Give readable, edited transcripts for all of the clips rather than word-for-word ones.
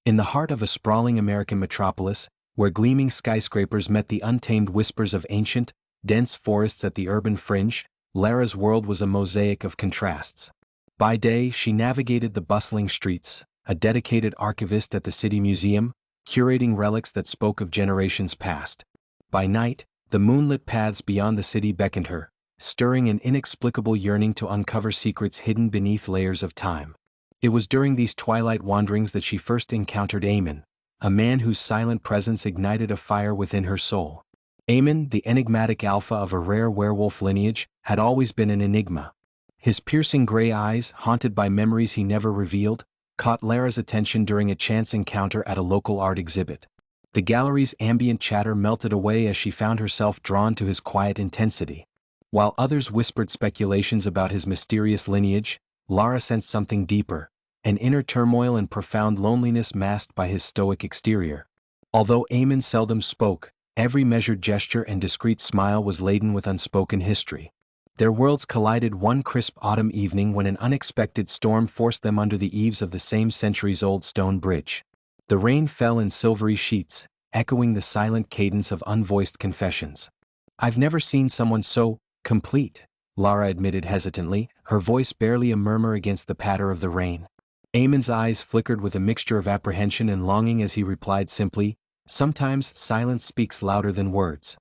In the heart of a sprawling American metropolis, where gleaming skyscrapers met the untamed whispers of ancient, dense forests at the urban fringe, Lara's world was a mosaic of contrasts. By day, she navigated the bustling streets, a dedicated archivist at the city museum, curating relics that spoke of generations past. By night, the moonlit paths beyond the city beckoned her, stirring an inexplicable yearning to uncover secrets hidden beneath layers of time. It was during these twilight wanderings that she first encountered Eamon, a man whose silent presence ignited a fire within her soul. Eamon, the enigmatic alpha of a rare werewolf lineage, had always been an enigma. His piercing gray eyes, haunted by memories he never revealed, caught Lara's attention during a chance encounter at a local art exhibit. The gallery's ambient chatter melted away as she found herself drawn to his quiet intensity. While others whispered speculations about his mysterious lineage, Lara sensed something deeper, an inner turmoil and profound loneliness masked by his stoic exterior. Although Eamon seldom spoke, every measured gesture and discreet smile was laden with unspoken history. Their worlds collided one crisp autumn evening when an unexpected storm forced them under the eaves of the same centuries-old stone bridge. The rain fell in silvery sheets, echoing the silent cadence of unvoiced confessions. "I've never seen someone so complete," Lara admitted hesitantly, her voice barely a murmur against the patter of the rain. Eamon's eyes flickered with a mixture of apprehension and longing as he replied simply, "Sometimes silence speaks louder than words."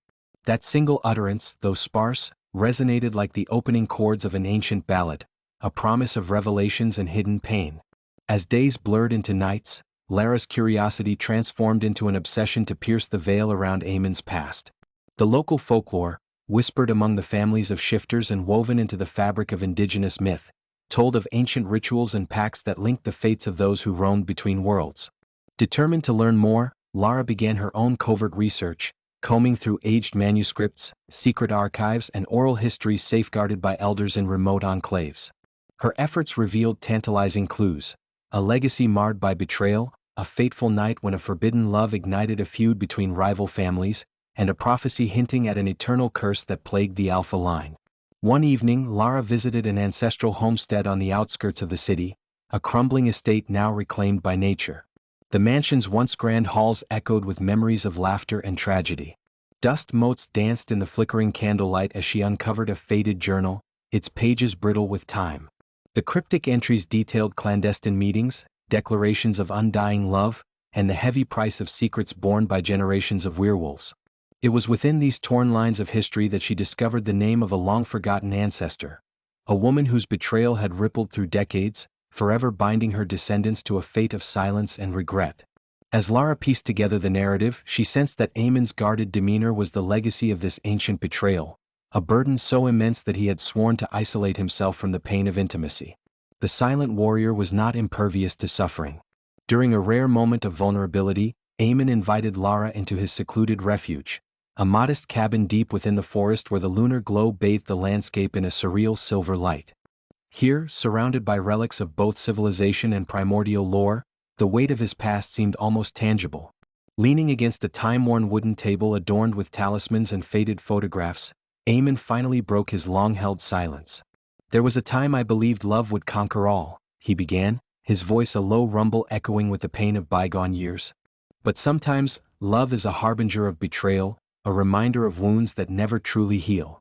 That single utterance, though sparse, resonated like the opening chords of an ancient ballad, a promise of revelations and hidden pain. As days blurred into nights, Lara's curiosity transformed into an obsession to pierce the veil around Eamon's past. The local folklore, whispered among the families of shifters and woven into the fabric of indigenous myth, told of ancient rituals and pacts that linked the fates of those who roamed between worlds. Determined to learn more, Lara began her own covert research, combing through aged manuscripts, secret archives, and oral histories safeguarded by elders in remote enclaves. Her efforts revealed tantalizing clues: a legacy marred by betrayal, a fateful night when a forbidden love ignited a feud between rival families, and a prophecy hinting at an eternal curse that plagued the Alpha line. One evening, Lara visited an ancestral homestead on the outskirts of the city, a crumbling estate now reclaimed by nature. The mansion's once grand halls echoed with memories of laughter and tragedy. Dust motes danced in the flickering candlelight as she uncovered a faded journal, its pages brittle with time. The cryptic entries detailed clandestine meetings, declarations of undying love, and the heavy price of secrets borne by generations of werewolves. It was within these torn lines of history that she discovered the name of a long-forgotten ancestor, a woman whose betrayal had rippled through decades, forever binding her descendants to a fate of silence and regret. As Lara pieced together the narrative, she sensed that Eamon's guarded demeanor was the legacy of this ancient betrayal, a burden so immense that he had sworn to isolate himself from the pain of intimacy. The silent warrior was not impervious to suffering. During a rare moment of vulnerability, Eamon invited Lara into his secluded refuge, a modest cabin deep within the forest where the lunar glow bathed the landscape in a surreal silver light. Here, surrounded by relics of both civilization and primordial lore, the weight of his past seemed almost tangible. Leaning against a time-worn wooden table adorned with talismans and faded photographs, Eamon finally broke his long-held silence. "There was a time I believed love would conquer all," he began, his voice a low rumble echoing with the pain of bygone years. "But sometimes, love is a harbinger of betrayal, a reminder of wounds that never truly heal."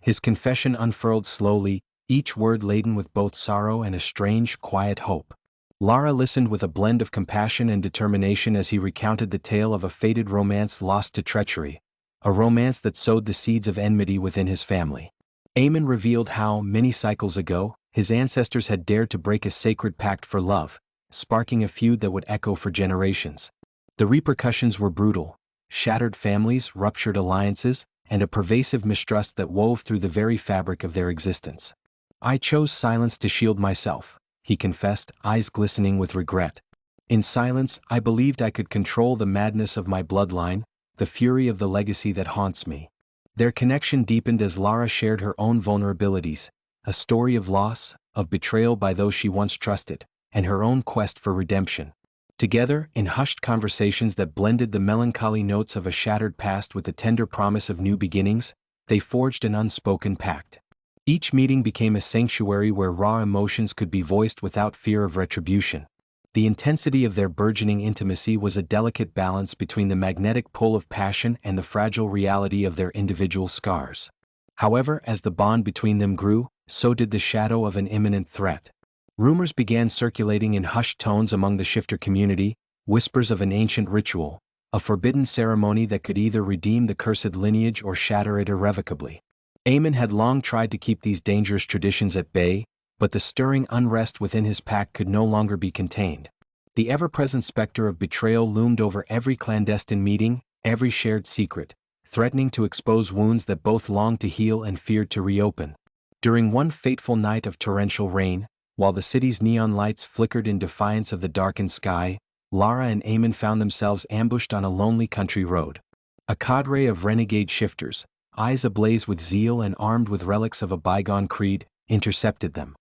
His confession unfurled slowly, each word laden with both sorrow and a strange, quiet hope. Lara listened with a blend of compassion and determination as he recounted the tale of a fated romance lost to treachery, a romance that sowed the seeds of enmity within his family. Eamon revealed how, many cycles ago, his ancestors had dared to break a sacred pact for love, sparking a feud that would echo for generations. The repercussions were brutal: shattered families, ruptured alliances, and a pervasive mistrust that wove through the very fabric of their existence. "I chose silence to shield myself," he confessed, eyes glistening with regret. "In silence, I believed I could control the madness of my bloodline, the fury of the legacy that haunts me." Their connection deepened as Lara shared her own vulnerabilities, a story of loss, of betrayal by those she once trusted, and her own quest for redemption. Together, in hushed conversations that blended the melancholy notes of a shattered past with the tender promise of new beginnings, they forged an unspoken pact. Each meeting became a sanctuary where raw emotions could be voiced without fear of retribution. The intensity of their burgeoning intimacy was a delicate balance between the magnetic pull of passion and the fragile reality of their individual scars. However, as the bond between them grew, so did the shadow of an imminent threat. Rumors began circulating in hushed tones among the shifter community, whispers of an ancient ritual, a forbidden ceremony that could either redeem the cursed lineage or shatter it irrevocably. Aemon had long tried to keep these dangerous traditions at bay, but the stirring unrest within his pack could no longer be contained. The ever-present specter of betrayal loomed over every clandestine meeting, every shared secret, threatening to expose wounds that both longed to heal and feared to reopen. During one fateful night of torrential rain, while the city's neon lights flickered in defiance of the darkened sky, Lara and Aemon found themselves ambushed on a lonely country road. A cadre of renegade shifters, eyes ablaze with zeal and armed with relics of a bygone creed, intercepted them.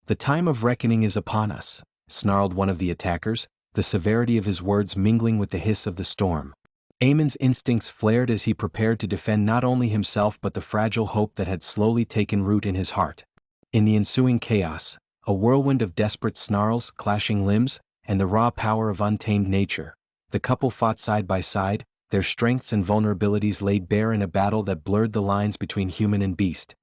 "The time of reckoning is upon us," snarled one of the attackers, the severity of his words mingling with the hiss of the storm. Aemon's instincts flared as he prepared to defend not only himself but the fragile hope that had slowly taken root in his heart. In the ensuing chaos, a whirlwind of desperate snarls, clashing limbs, and the raw power of untamed nature, the couple fought side by side, their strengths and vulnerabilities laid bare in a battle that blurred the lines between human and beast.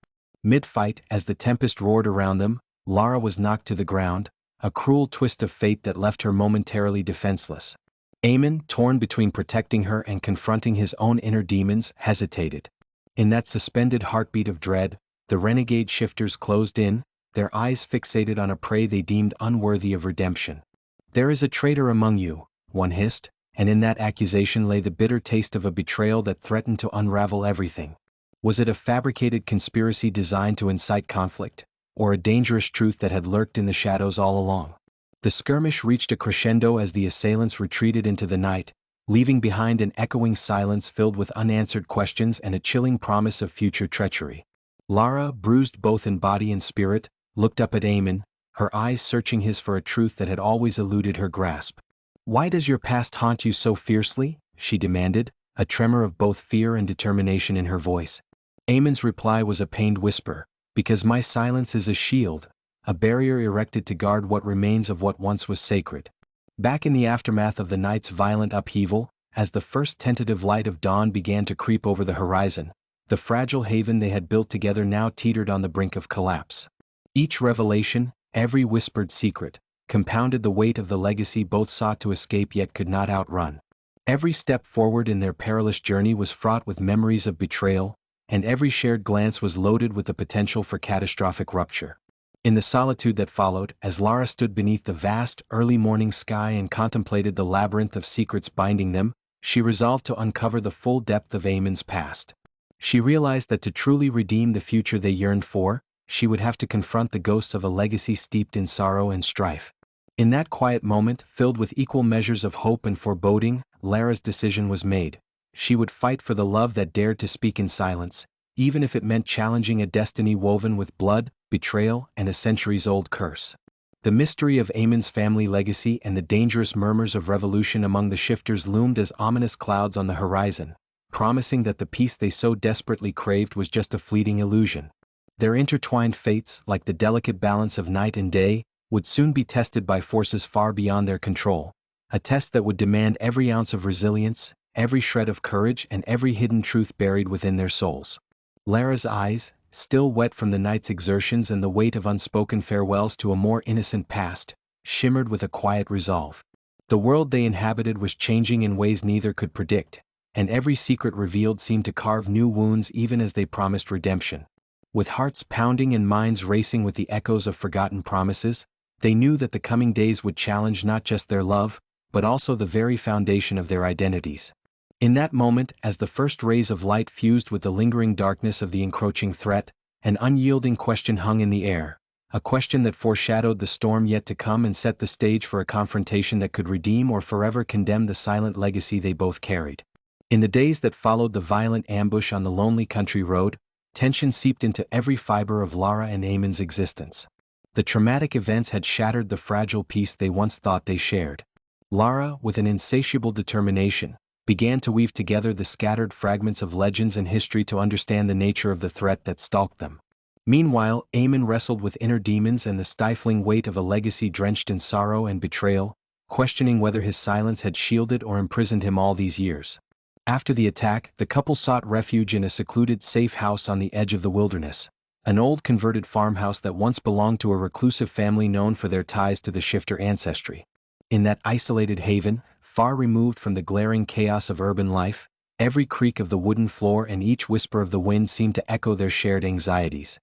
Mid-fight, as the tempest roared around them, Lara was knocked to the ground, a cruel twist of fate that left her momentarily defenseless. Aemon, torn between protecting her and confronting his own inner demons, hesitated. In that suspended heartbeat of dread, the renegade shifters closed in, their eyes fixated on a prey they deemed unworthy of redemption. "There is a traitor among you," one hissed, and in that accusation lay the bitter taste of a betrayal that threatened to unravel everything. Was it a fabricated conspiracy designed to incite conflict, or a dangerous truth that had lurked in the shadows all along? The skirmish reached a crescendo as the assailants retreated into the night, leaving behind an echoing silence filled with unanswered questions and a chilling promise of future treachery. Lara, bruised both in body and spirit, looked up at Aemon, her eyes searching his for a truth that had always eluded her grasp. "Why does your past haunt you so fiercely?" she demanded, a tremor of both fear and determination in her voice. Aemon's reply was a pained whisper, "Because my silence is a shield, a barrier erected to guard what remains of what once was sacred." Back in the aftermath of the night's violent upheaval, as the first tentative light of dawn began to creep over the horizon, the fragile haven they had built together now teetered on the brink of collapse. Each revelation, every whispered secret, compounded the weight of the legacy both sought to escape yet could not outrun. Every step forward in their perilous journey was fraught with memories of betrayal, and every shared glance was loaded with the potential for catastrophic rupture. In the solitude that followed, as Lara stood beneath the vast, early morning sky and contemplated the labyrinth of secrets binding them, she resolved to uncover the full depth of Aemon's past. She realized that to truly redeem the future they yearned for, she would have to confront the ghosts of a legacy steeped in sorrow and strife. In that quiet moment, filled with equal measures of hope and foreboding, Lara's decision was made. She would fight for the love that dared to speak in silence, even if it meant challenging a destiny woven with blood, betrayal, and a centuries-old curse. The mystery of Aemon's family legacy and the dangerous murmurs of revolution among the shifters loomed as ominous clouds on the horizon, promising that the peace they so desperately craved was just a fleeting illusion. Their intertwined fates, like the delicate balance of night and day, would soon be tested by forces far beyond their control, a test that would demand every ounce of resilience, every shred of courage, and every hidden truth buried within their souls. Lara's eyes, still wet from the night's exertions and the weight of unspoken farewells to a more innocent past, shimmered with a quiet resolve. The world they inhabited was changing in ways neither could predict, and every secret revealed seemed to carve new wounds even as they promised redemption. With hearts pounding and minds racing with the echoes of forgotten promises, they knew that the coming days would challenge not just their love, but also the very foundation of their identities. In that moment, as the first rays of light fused with the lingering darkness of the encroaching threat, an unyielding question hung in the air, a question that foreshadowed the storm yet to come and set the stage for a confrontation that could redeem or forever condemn the silent legacy they both carried. In the days that followed the violent ambush on the lonely country road, tension seeped into every fiber of Lara and Aemon's existence. The traumatic events had shattered the fragile peace they once thought they shared. Lara, with an insatiable determination, began to weave together the scattered fragments of legends and history to understand the nature of the threat that stalked them. Meanwhile, Aemon wrestled with inner demons and the stifling weight of a legacy drenched in sorrow and betrayal, questioning whether his silence had shielded or imprisoned him all these years. After the attack, the couple sought refuge in a secluded safe house on the edge of the wilderness, an old converted farmhouse that once belonged to a reclusive family known for their ties to the shifter ancestry. In that isolated haven, far removed from the glaring chaos of urban life, every creak of the wooden floor and each whisper of the wind seemed to echo their shared anxieties.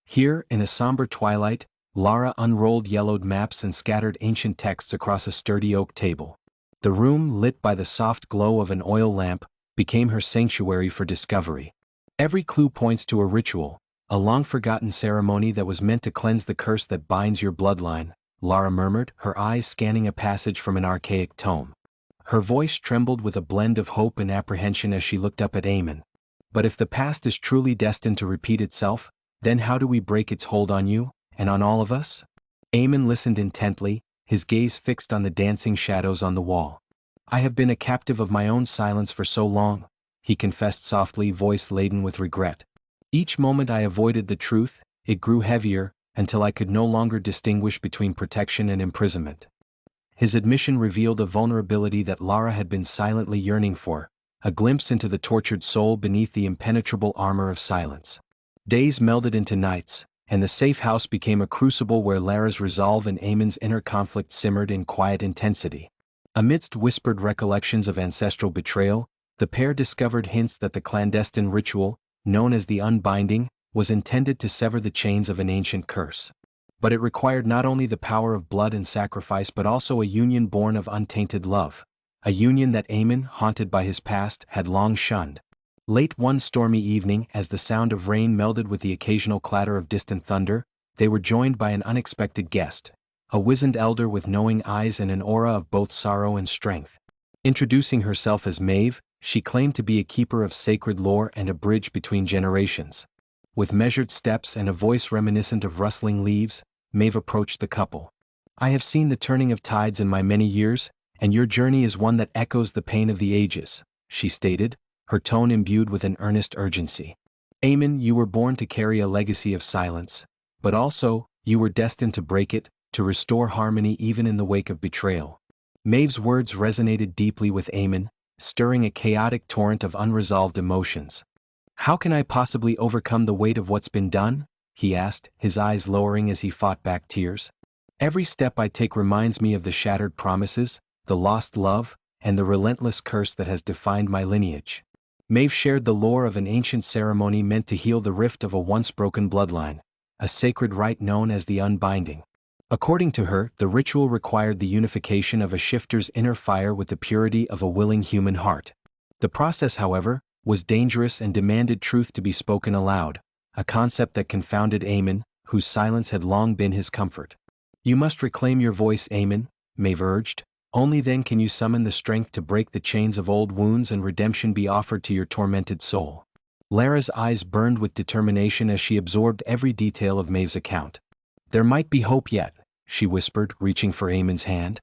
Here, in a somber twilight, Lara unrolled yellowed maps and scattered ancient texts across a sturdy oak table. The room, lit by the soft glow of an oil lamp, became her sanctuary for discovery. Every clue points to a ritual, a long-forgotten ceremony that was meant to cleanse the curse that binds your bloodline, Lara murmured, her eyes scanning a passage from an archaic tome. Her voice trembled with a blend of hope and apprehension as she looked up at Eamon. But if the past is truly destined to repeat itself, then how do we break its hold on you, and on all of us? Eamon listened intently, his gaze fixed on the dancing shadows on the wall. I have been a captive of my own silence for so long, he confessed softly, voice laden with regret. Each moment I avoided the truth, it grew heavier, until I could no longer distinguish between protection and imprisonment. His admission revealed a vulnerability that Lara had been silently yearning for, a glimpse into the tortured soul beneath the impenetrable armor of silence. Days melded into nights, and the safe house became a crucible where Lara's resolve and Eamon's inner conflict simmered in quiet intensity. Amidst whispered recollections of ancestral betrayal, the pair discovered hints that the clandestine ritual, known as the Unbinding, was intended to sever the chains of an ancient curse. But it required not only the power of blood and sacrifice but also a union born of untainted love, a union that Eamon, haunted by his past, had long shunned. Late one stormy evening, as the sound of rain melded with the occasional clatter of distant thunder, they were joined by an unexpected guest, a wizened elder with knowing eyes and an aura of both sorrow and strength. Introducing herself as Maeve, she claimed to be a keeper of sacred lore and a bridge between generations. With measured steps and a voice reminiscent of rustling leaves, Maeve approached the couple. I have seen the turning of tides in my many years, and your journey is one that echoes the pain of the ages, she stated, her tone imbued with an earnest urgency. Eamon, you were born to carry a legacy of silence, but also, you were destined to break it, to restore harmony even in the wake of betrayal. Maeve's words resonated deeply with Eamon, stirring a chaotic torrent of unresolved emotions. How can I possibly overcome the weight of what's been done? He asked, his eyes lowering as he fought back tears. Every step I take reminds me of the shattered promises, the lost love, and the relentless curse that has defined my lineage. Maeve shared the lore of an ancient ceremony meant to heal the rift of a once broken bloodline, a sacred rite known as the Unbinding. According to her, the ritual required the unification of a shifter's inner fire with the purity of a willing human heart. The process, however, was dangerous and demanded truth to be spoken aloud, a concept that confounded Eamon, whose silence had long been his comfort. You must reclaim your voice, Eamon, Maeve urged. Only then can you summon the strength to break the chains of old wounds and redemption be offered to your tormented soul. Lara's eyes burned with determination as she absorbed every detail of Maeve's account. There might be hope yet, she whispered, reaching for Eamon's hand.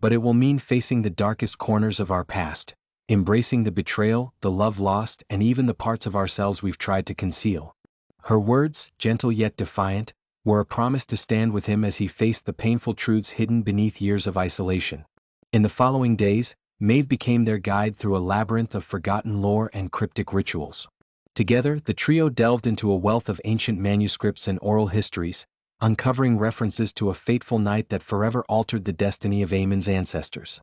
But it will mean facing the darkest corners of our past, embracing the betrayal, the love lost, and even the parts of ourselves we've tried to conceal. Her words, gentle yet defiant, were a promise to stand with him as he faced the painful truths hidden beneath years of isolation. In the following days, Maeve became their guide through a labyrinth of forgotten lore and cryptic rituals. Together, the trio delved into a wealth of ancient manuscripts and oral histories, uncovering references to a fateful night that forever altered the destiny of Eamon's ancestors.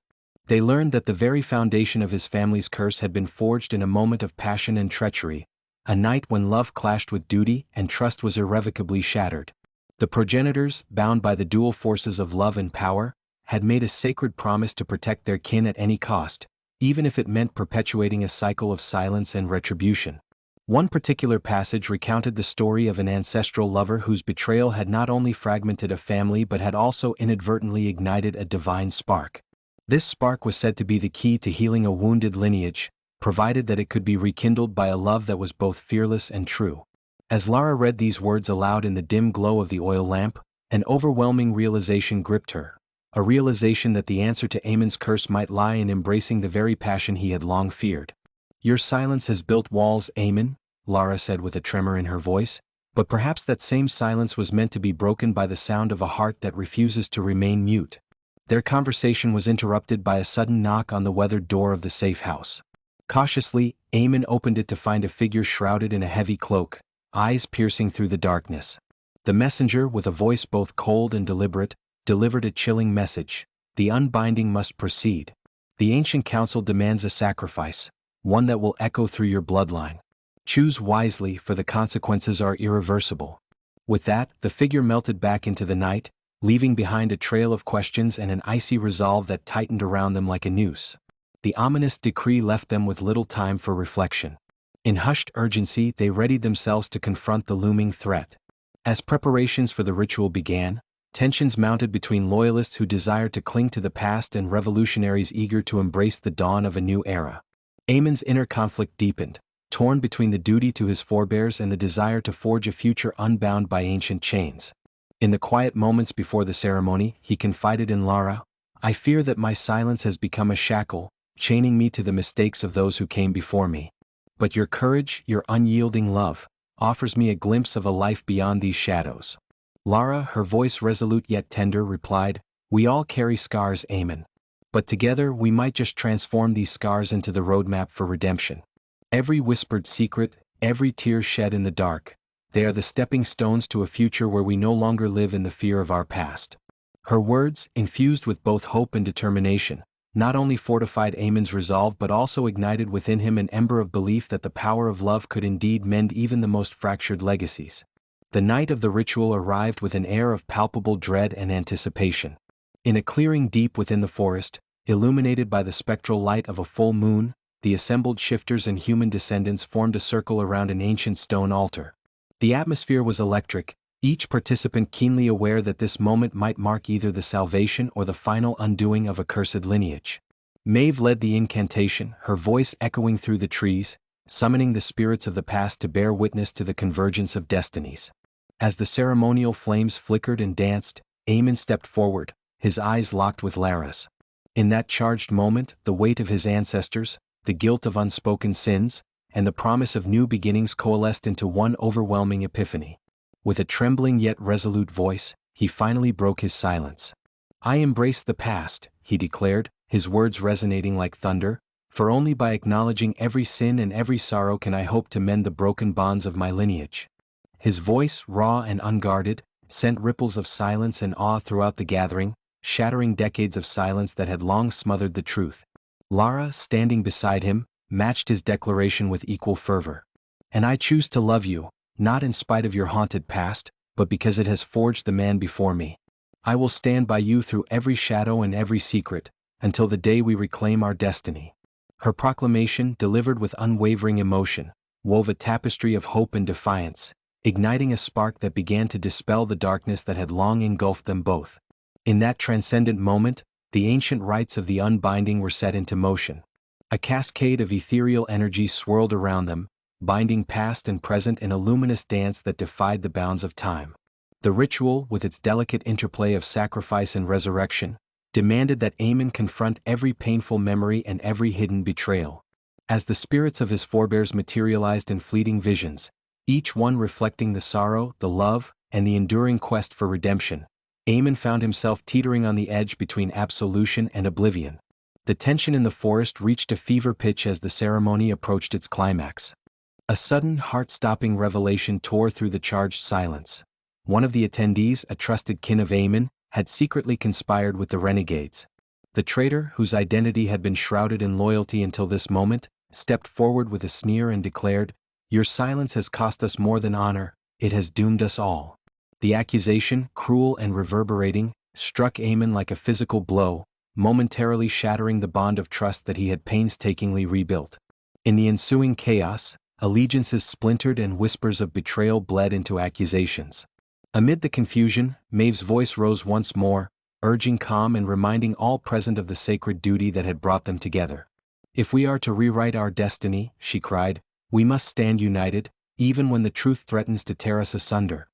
They learned that the very foundation of his family's curse had been forged in a moment of passion and treachery, a night when love clashed with duty and trust was irrevocably shattered. The progenitors, bound by the dual forces of love and power, had made a sacred promise to protect their kin at any cost, even if it meant perpetuating a cycle of silence and retribution. One particular passage recounted the story of an ancestral lover whose betrayal had not only fragmented a family but had also inadvertently ignited a divine spark. This spark was said to be the key to healing a wounded lineage, provided that it could be rekindled by a love that was both fearless and true. As Lara read these words aloud in the dim glow of the oil lamp, an overwhelming realization gripped her. A realization that the answer to Eamon's curse might lie in embracing the very passion he had long feared. Your silence has built walls, Eamon, Lara said with a tremor in her voice, but perhaps that same silence was meant to be broken by the sound of a heart that refuses to remain mute. Their conversation was interrupted by a sudden knock on the weathered door of the safe house. Cautiously, Eamon opened it to find a figure shrouded in a heavy cloak, eyes piercing through the darkness. The messenger, with a voice both cold and deliberate, delivered a chilling message. The unbinding must proceed. The ancient council demands a sacrifice, one that will echo through your bloodline. Choose wisely, for the consequences are irreversible. With that, the figure melted back into the night, leaving behind a trail of questions and an icy resolve that tightened around them like a noose. The ominous decree left them with little time for reflection. In hushed urgency, they readied themselves to confront the looming threat. As preparations for the ritual began, tensions mounted between loyalists who desired to cling to the past and revolutionaries eager to embrace the dawn of a new era. Eamon's inner conflict deepened, torn between the duty to his forebears and the desire to forge a future unbound by ancient chains. In the quiet moments before the ceremony, he confided in Lara, "I fear that my silence has become a shackle, chaining me to the mistakes of those who came before me. But your courage, your unyielding love, offers me a glimpse of a life beyond these shadows." Lara, her voice resolute yet tender, replied, "We all carry scars, Eamon. But together we might just transform these scars into the roadmap for redemption. Every whispered secret, every tear shed in the dark, they are the stepping stones to a future where we no longer live in the fear of our past." Her words, infused with both hope and determination, not only fortified Eamon's resolve but also ignited within him an ember of belief that the power of love could indeed mend even the most fractured legacies. The night of the ritual arrived with an air of palpable dread and anticipation. In a clearing deep within the forest, illuminated by the spectral light of a full moon, the assembled shifters and human descendants formed a circle around an ancient stone altar. The atmosphere was electric, each participant keenly aware that this moment might mark either the salvation or the final undoing of a cursed lineage. Maeve led the incantation, her voice echoing through the trees, summoning the spirits of the past to bear witness to the convergence of destinies. As the ceremonial flames flickered and danced, Eamon stepped forward, his eyes locked with Lara's. In that charged moment, the weight of his ancestors, the guilt of unspoken sins, and the promise of new beginnings coalesced into one overwhelming epiphany. With a trembling yet resolute voice, he finally broke his silence. "I embrace the past," he declared, his words resonating like thunder, "for only by acknowledging every sin and every sorrow can I hope to mend the broken bonds of my lineage." His voice, raw and unguarded, sent ripples of silence and awe throughout the gathering, shattering decades of silence that had long smothered the truth. Lara, standing beside him, matched his declaration with equal fervor. "And I choose to love you, not in spite of your haunted past, but because it has forged the man before me. I will stand by you through every shadow and every secret, until the day we reclaim our destiny." Her proclamation, delivered with unwavering emotion, wove a tapestry of hope and defiance, igniting a spark that began to dispel the darkness that had long engulfed them both. In that transcendent moment, the ancient rites of the unbinding were set into motion. A cascade of ethereal energy swirled around them, binding past and present in a luminous dance that defied the bounds of time. The ritual, with its delicate interplay of sacrifice and resurrection, demanded that Eamon confront every painful memory and every hidden betrayal. As the spirits of his forebears materialized in fleeting visions, each one reflecting the sorrow, the love, and the enduring quest for redemption, Eamon found himself teetering on the edge between absolution and oblivion. The tension in the forest reached a fever pitch as the ceremony approached its climax. A sudden, heart-stopping revelation tore through the charged silence. One of the attendees, a trusted kin of Eamon, had secretly conspired with the renegades. The traitor, whose identity had been shrouded in loyalty until this moment, stepped forward with a sneer and declared, "Your silence has cost us more than honor, it has doomed us all." The accusation, cruel and reverberating, struck Eamon like a physical blow, momentarily shattering the bond of trust that he had painstakingly rebuilt. In the ensuing chaos, allegiances splintered and whispers of betrayal bled into accusations. Amid the confusion, Maeve's voice rose once more, urging calm and reminding all present of the sacred duty that had brought them together. "If we are to rewrite our destiny," she cried, "we must stand united, even when the truth threatens to tear us asunder."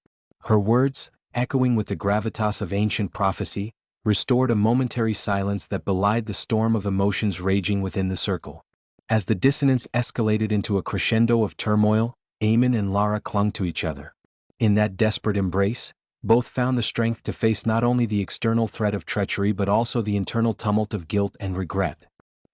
Her words, echoing with the gravitas of ancient prophecy, restored a momentary silence that belied the storm of emotions raging within the circle. As the dissonance escalated into a crescendo of turmoil, Eamon and Lara clung to each other. In that desperate embrace, Both found the strength to face not only the external threat of treachery but also the internal tumult of guilt and regret.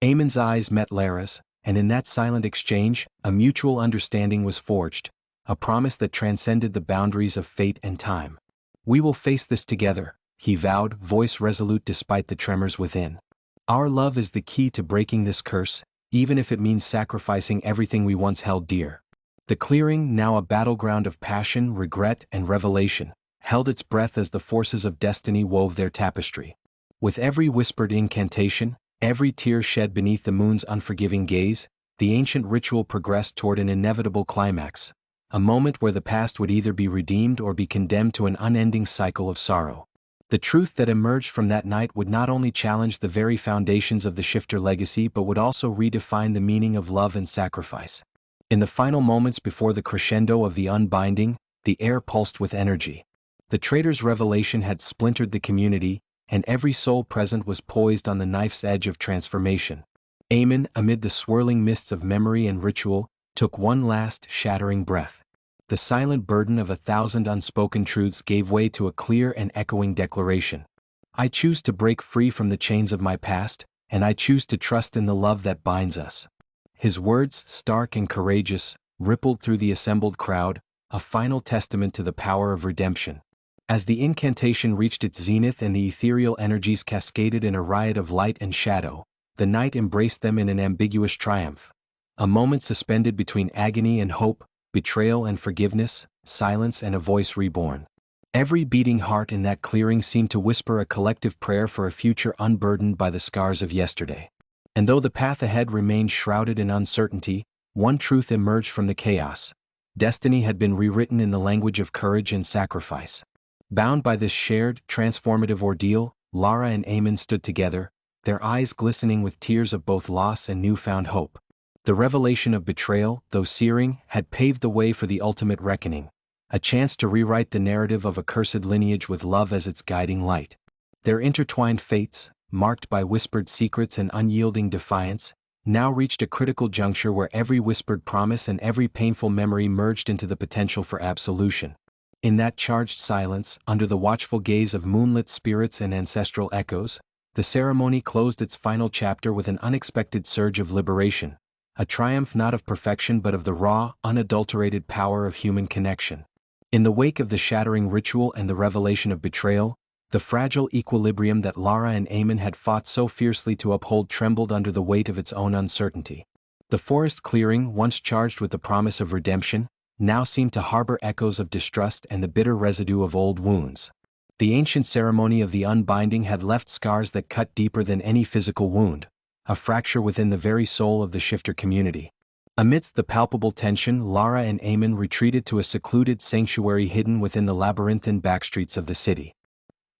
Eamon's eyes met Lara's, and in that silent exchange, a mutual understanding was forged, a promise that transcended the boundaries of fate and time. "We will face this together," he vowed, voice resolute despite the tremors within. "Our love is the key to breaking this curse, even if it means sacrificing everything we once held dear." The clearing, now a battleground of passion, regret, and revelation, held its breath as the forces of destiny wove their tapestry. With every whispered incantation, every tear shed beneath the moon's unforgiving gaze, the ancient ritual progressed toward an inevitable climax, a moment where the past would either be redeemed or be condemned to an unending cycle of sorrow. The truth that emerged from that night would not only challenge the very foundations of the Shifter legacy but would also redefine the meaning of love and sacrifice. In the final moments before the crescendo of the unbinding, the air pulsed with energy. The traitor's revelation had splintered the community, and every soul present was poised on the knife's edge of transformation. Eamon, amid the swirling mists of memory and ritual, took one last, shattering breath. The silent burden of 1,000 unspoken truths gave way to a clear and echoing declaration. "I choose to break free from the chains of my past, and I choose to trust in the love that binds us." His words, stark and courageous, rippled through the assembled crowd, a final testament to the power of redemption. As the incantation reached its zenith and the ethereal energies cascaded in a riot of light and shadow, the night embraced them in an ambiguous triumph. A moment suspended between agony and hope, betrayal and forgiveness, silence and a voice reborn. Every beating heart in that clearing seemed to whisper a collective prayer for a future unburdened by the scars of yesterday. And though the path ahead remained shrouded in uncertainty, one truth emerged from the chaos. Destiny had been rewritten in the language of courage and sacrifice. Bound by this shared, transformative ordeal, Lara and Eamon stood together, their eyes glistening with tears of both loss and newfound hope. The revelation of betrayal, though searing, had paved the way for the ultimate reckoning, a chance to rewrite the narrative of a cursed lineage with love as its guiding light. Their intertwined fates, marked by whispered secrets and unyielding defiance, now reached a critical juncture where every whispered promise and every painful memory merged into the potential for absolution. In that charged silence, under the watchful gaze of moonlit spirits and ancestral echoes, the ceremony closed its final chapter with an unexpected surge of liberation, a triumph not of perfection but of the raw, unadulterated power of human connection. In the wake of the shattering ritual and the revelation of betrayal, the fragile equilibrium that Lara and Eamon had fought so fiercely to uphold trembled under the weight of its own uncertainty. The forest clearing, once charged with the promise of redemption, now seemed to harbor echoes of distrust and the bitter residue of old wounds. The ancient ceremony of the unbinding had left scars that cut deeper than any physical wound, a fracture within the very soul of the Shifter community. Amidst the palpable tension, Lara and Eamon retreated to a secluded sanctuary hidden within the labyrinthine backstreets of the city.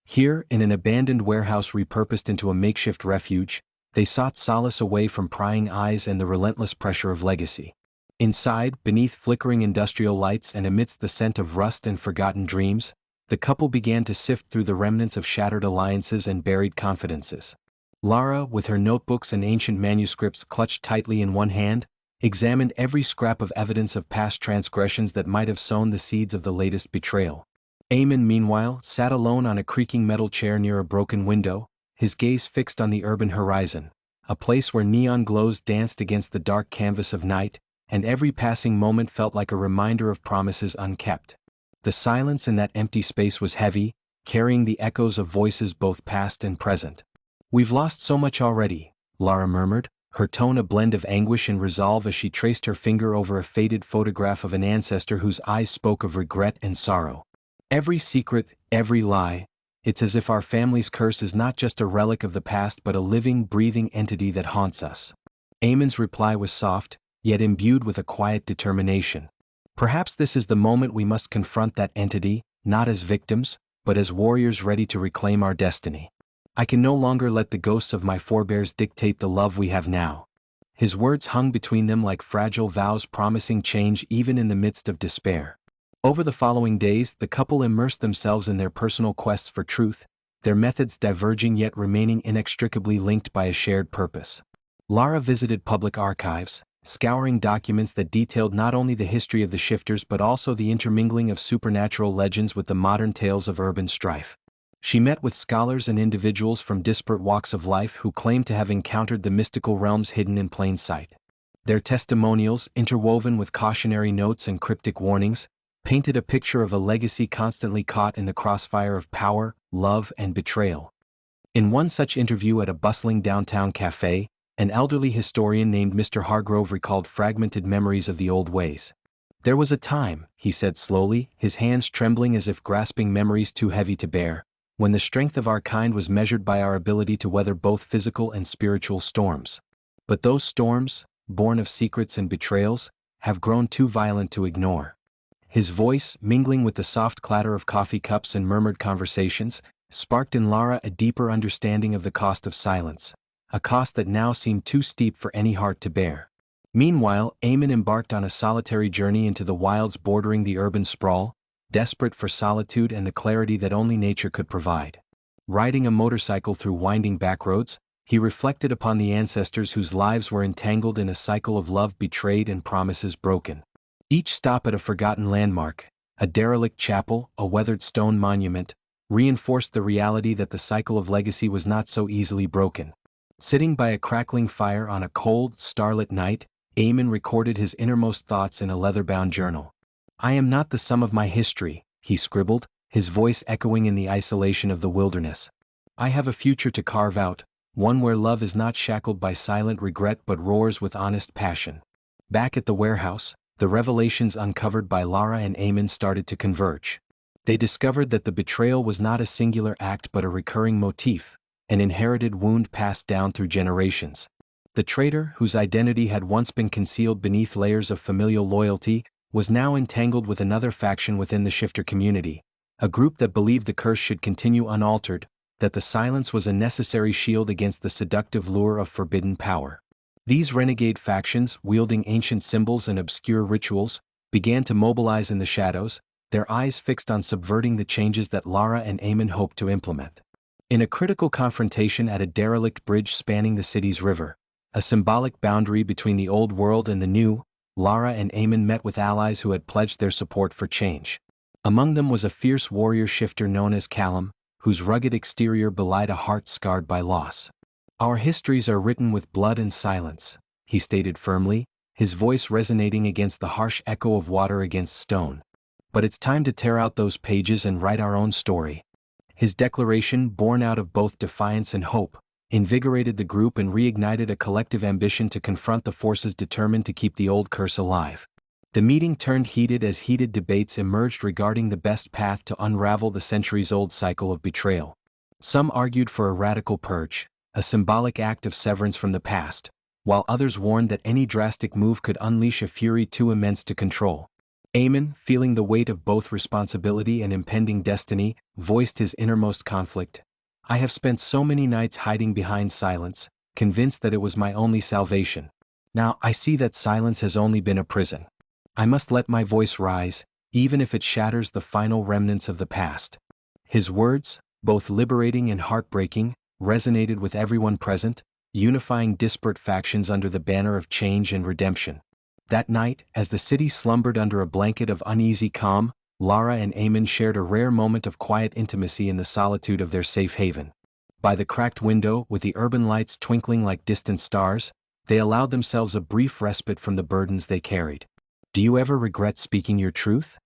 Here, in an abandoned warehouse repurposed into a makeshift refuge, they sought solace away from prying eyes and the relentless pressure of legacy. Inside, beneath flickering industrial lights and amidst the scent of rust and forgotten dreams, the couple began to sift through the remnants of shattered alliances and buried confidences. Lara, with her notebooks and ancient manuscripts clutched tightly in one hand, examined every scrap of evidence of past transgressions that might have sown the seeds of the latest betrayal. Eamon, meanwhile, sat alone on a creaking metal chair near a broken window, his gaze fixed on the urban horizon, a place where neon glows danced against the dark canvas of night, and every passing moment felt like a reminder of promises unkept. The silence in that empty space was heavy, carrying the echoes of voices both past and present. "We've lost so much already," Lara murmured, her tone a blend of anguish and resolve as she traced her finger over a faded photograph of an ancestor whose eyes spoke of regret and sorrow. "Every secret, every lie, it's as if our family's curse is not just a relic of the past but a living, breathing entity that haunts us." Eamon's reply was soft, yet imbued with a quiet determination. "Perhaps this is the moment we must confront that entity, not as victims, but as warriors ready to reclaim our destiny. I can no longer let the ghosts of my forebears dictate the love we have now." His words hung between them like fragile vows promising change even in the midst of despair. Over the following days, the couple immersed themselves in their personal quests for truth, their methods diverging yet remaining inextricably linked by a shared purpose. Lara visited public archives, scouring documents that detailed not only the history of the shifters but also the intermingling of supernatural legends with the modern tales of urban strife. She met with scholars and individuals from disparate walks of life who claimed to have encountered the mystical realms hidden in plain sight. Their testimonials, interwoven with cautionary notes and cryptic warnings, painted a picture of a legacy constantly caught in the crossfire of power, love, and betrayal. In one such interview at a bustling downtown cafe, an elderly historian named Mr. Hargrove recalled fragmented memories of the old ways. "There was a time," he said slowly, his hands trembling as if grasping memories too heavy to bear, "when the strength of our kind was measured by our ability to weather both physical and spiritual storms. But those storms, born of secrets and betrayals, have grown too violent to ignore." His voice, mingling with the soft clatter of coffee cups and murmured conversations, sparked in Lara a deeper understanding of the cost of silence, a cost that now seemed too steep for any heart to bear. Meanwhile, Eamon embarked on a solitary journey into the wilds bordering the urban sprawl, desperate for solitude and the clarity that only nature could provide. Riding a motorcycle through winding backroads, he reflected upon the ancestors whose lives were entangled in a cycle of love betrayed and promises broken. Each stop at a forgotten landmark, a derelict chapel, a weathered stone monument, reinforced the reality that the cycle of legacy was not so easily broken. Sitting by a crackling fire on a cold, starlit night, Eamon recorded his innermost thoughts in a leather-bound journal. "I am not the sum of my history," he scribbled, his voice echoing in the isolation of the wilderness. "I have a future to carve out, one where love is not shackled by silent regret but roars with honest passion." Back at the warehouse, the revelations uncovered by Lara and Eamon started to converge. They discovered that the betrayal was not a singular act but a recurring motif, an inherited wound passed down through generations. The traitor, whose identity had once been concealed beneath layers of familial loyalty, was now entangled with another faction within the shifter community, a group that believed the curse should continue unaltered, that the silence was a necessary shield against the seductive lure of forbidden power. These renegade factions, wielding ancient symbols and obscure rituals, began to mobilize in the shadows, their eyes fixed on subverting the changes that Lara and Eamon hoped to implement. In a critical confrontation at a derelict bridge spanning the city's river, a symbolic boundary between the old world and the new, Lara and Eamon met with allies who had pledged their support for change. Among them was a fierce warrior shifter known as Callum, whose rugged exterior belied a heart scarred by loss. "Our histories are written with blood and silence," he stated firmly, his voice resonating against the harsh echo of water against stone. "But it's time to tear out those pages and write our own story." His declaration, born out of both defiance and hope, invigorated the group and reignited a collective ambition to confront the forces determined to keep the old curse alive. The meeting turned heated as heated debates emerged regarding the best path to unravel the centuries-old cycle of betrayal. Some argued for a radical purge, a symbolic act of severance from the past, while others warned that any drastic move could unleash a fury too immense to control. Eamon, feeling the weight of both responsibility and impending destiny, voiced his innermost conflict. "I have spent so many nights hiding behind silence, convinced that it was my only salvation. Now I see that silence has only been a prison. I must let my voice rise, even if it shatters the final remnants of the past." His words, both liberating and heartbreaking, resonated with everyone present, unifying disparate factions under the banner of change and redemption. That night, as the city slumbered under a blanket of uneasy calm, Lara and Eamon shared a rare moment of quiet intimacy in the solitude of their safe haven. By the cracked window, with the urban lights twinkling like distant stars, they allowed themselves a brief respite from the burdens they carried. "Do you ever regret speaking your truth?"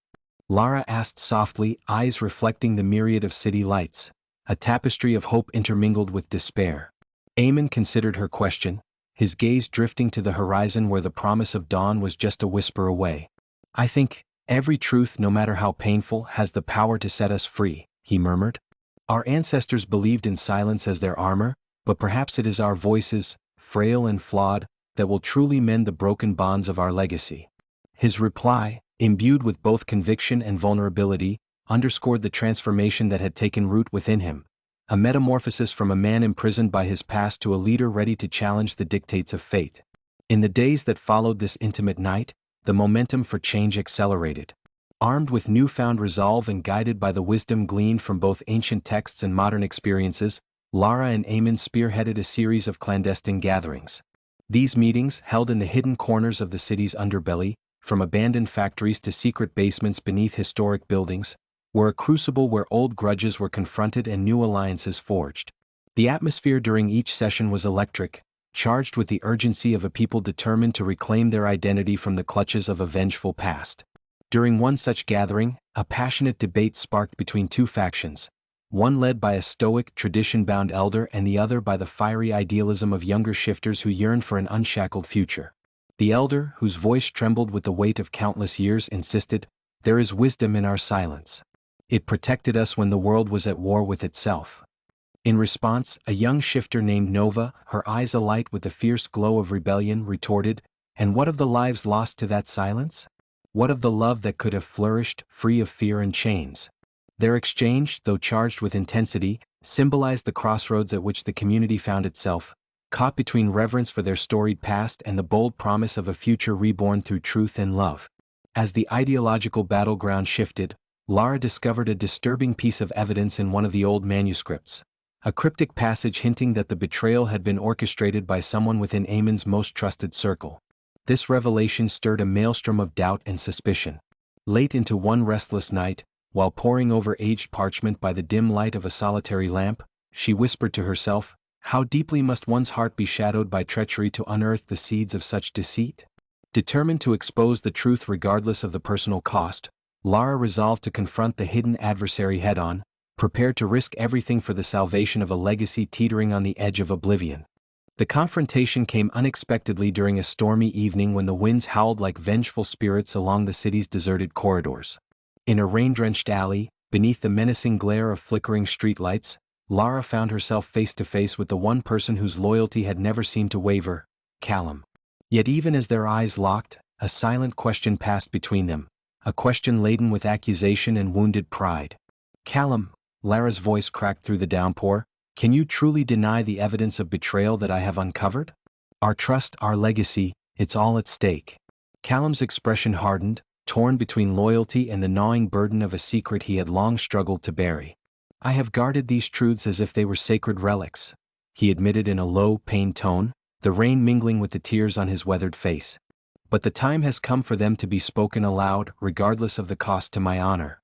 Lara asked softly, eyes reflecting the myriad of city lights, a tapestry of hope intermingled with despair. Eamon considered her question, his gaze drifting to the horizon where the promise of dawn was just a whisper away. "I think, every truth, no matter how painful, has the power to set us free," he murmured. "Our ancestors believed in silence as their armor, but perhaps it is our voices, frail and flawed, that will truly mend the broken bonds of our legacy." His reply, imbued with both conviction and vulnerability, underscored the transformation that had taken root within him, a metamorphosis from a man imprisoned by his past to a leader ready to challenge the dictates of fate. In the days that followed this intimate night, the momentum for change accelerated. Armed with newfound resolve and guided by the wisdom gleaned from both ancient texts and modern experiences, Lara and Eamon spearheaded a series of clandestine gatherings. These meetings, held in the hidden corners of the city's underbelly, from abandoned factories to secret basements beneath historic buildings, were a crucible where old grudges were confronted and new alliances forged. The atmosphere during each session was electric, charged with the urgency of a people determined to reclaim their identity from the clutches of a vengeful past. During one such gathering, a passionate debate sparked between two factions, one led by a stoic, tradition-bound elder and the other by the fiery idealism of younger shifters who yearned for an unshackled future. The elder, whose voice trembled with the weight of countless years, insisted, "There is wisdom in our silence. It protected us when the world was at war with itself." In response, a young shifter named Nova, her eyes alight with the fierce glow of rebellion, retorted, "And what of the lives lost to that silence? What of the love that could have flourished, free of fear and chains?" Their exchange, though charged with intensity, symbolized the crossroads at which the community found itself, caught between reverence for their storied past and the bold promise of a future reborn through truth and love. As the ideological battleground shifted, Lara discovered a disturbing piece of evidence in one of the old manuscripts. A cryptic passage hinting that the betrayal had been orchestrated by someone within Amon's most trusted circle. This revelation stirred a maelstrom of doubt and suspicion. Late into one restless night, while poring over aged parchment by the dim light of a solitary lamp, she whispered to herself, "How deeply must one's heart be shadowed by treachery to unearth the seeds of such deceit?" Determined to expose the truth regardless of the personal cost, Lara resolved to confront the hidden adversary head-on, prepared to risk everything for the salvation of a legacy teetering on the edge of oblivion. The confrontation came unexpectedly during a stormy evening when the winds howled like vengeful spirits along the city's deserted corridors. In a rain-drenched alley, beneath the menacing glare of flickering streetlights, Lara found herself face to face with the one person whose loyalty had never seemed to waver, Callum. Yet even as their eyes locked, a silent question passed between them, a question laden with accusation and wounded pride. "Callum," Lara's voice cracked through the downpour, "can you truly deny the evidence of betrayal that I have uncovered? Our trust, our legacy, it's all at stake." Callum's expression hardened, torn between loyalty and the gnawing burden of a secret he had long struggled to bury. "I have guarded these truths as if they were sacred relics," he admitted in a low, pained tone, the rain mingling with the tears on his weathered face. "But the time has come for them to be spoken aloud, regardless of the cost to my honor."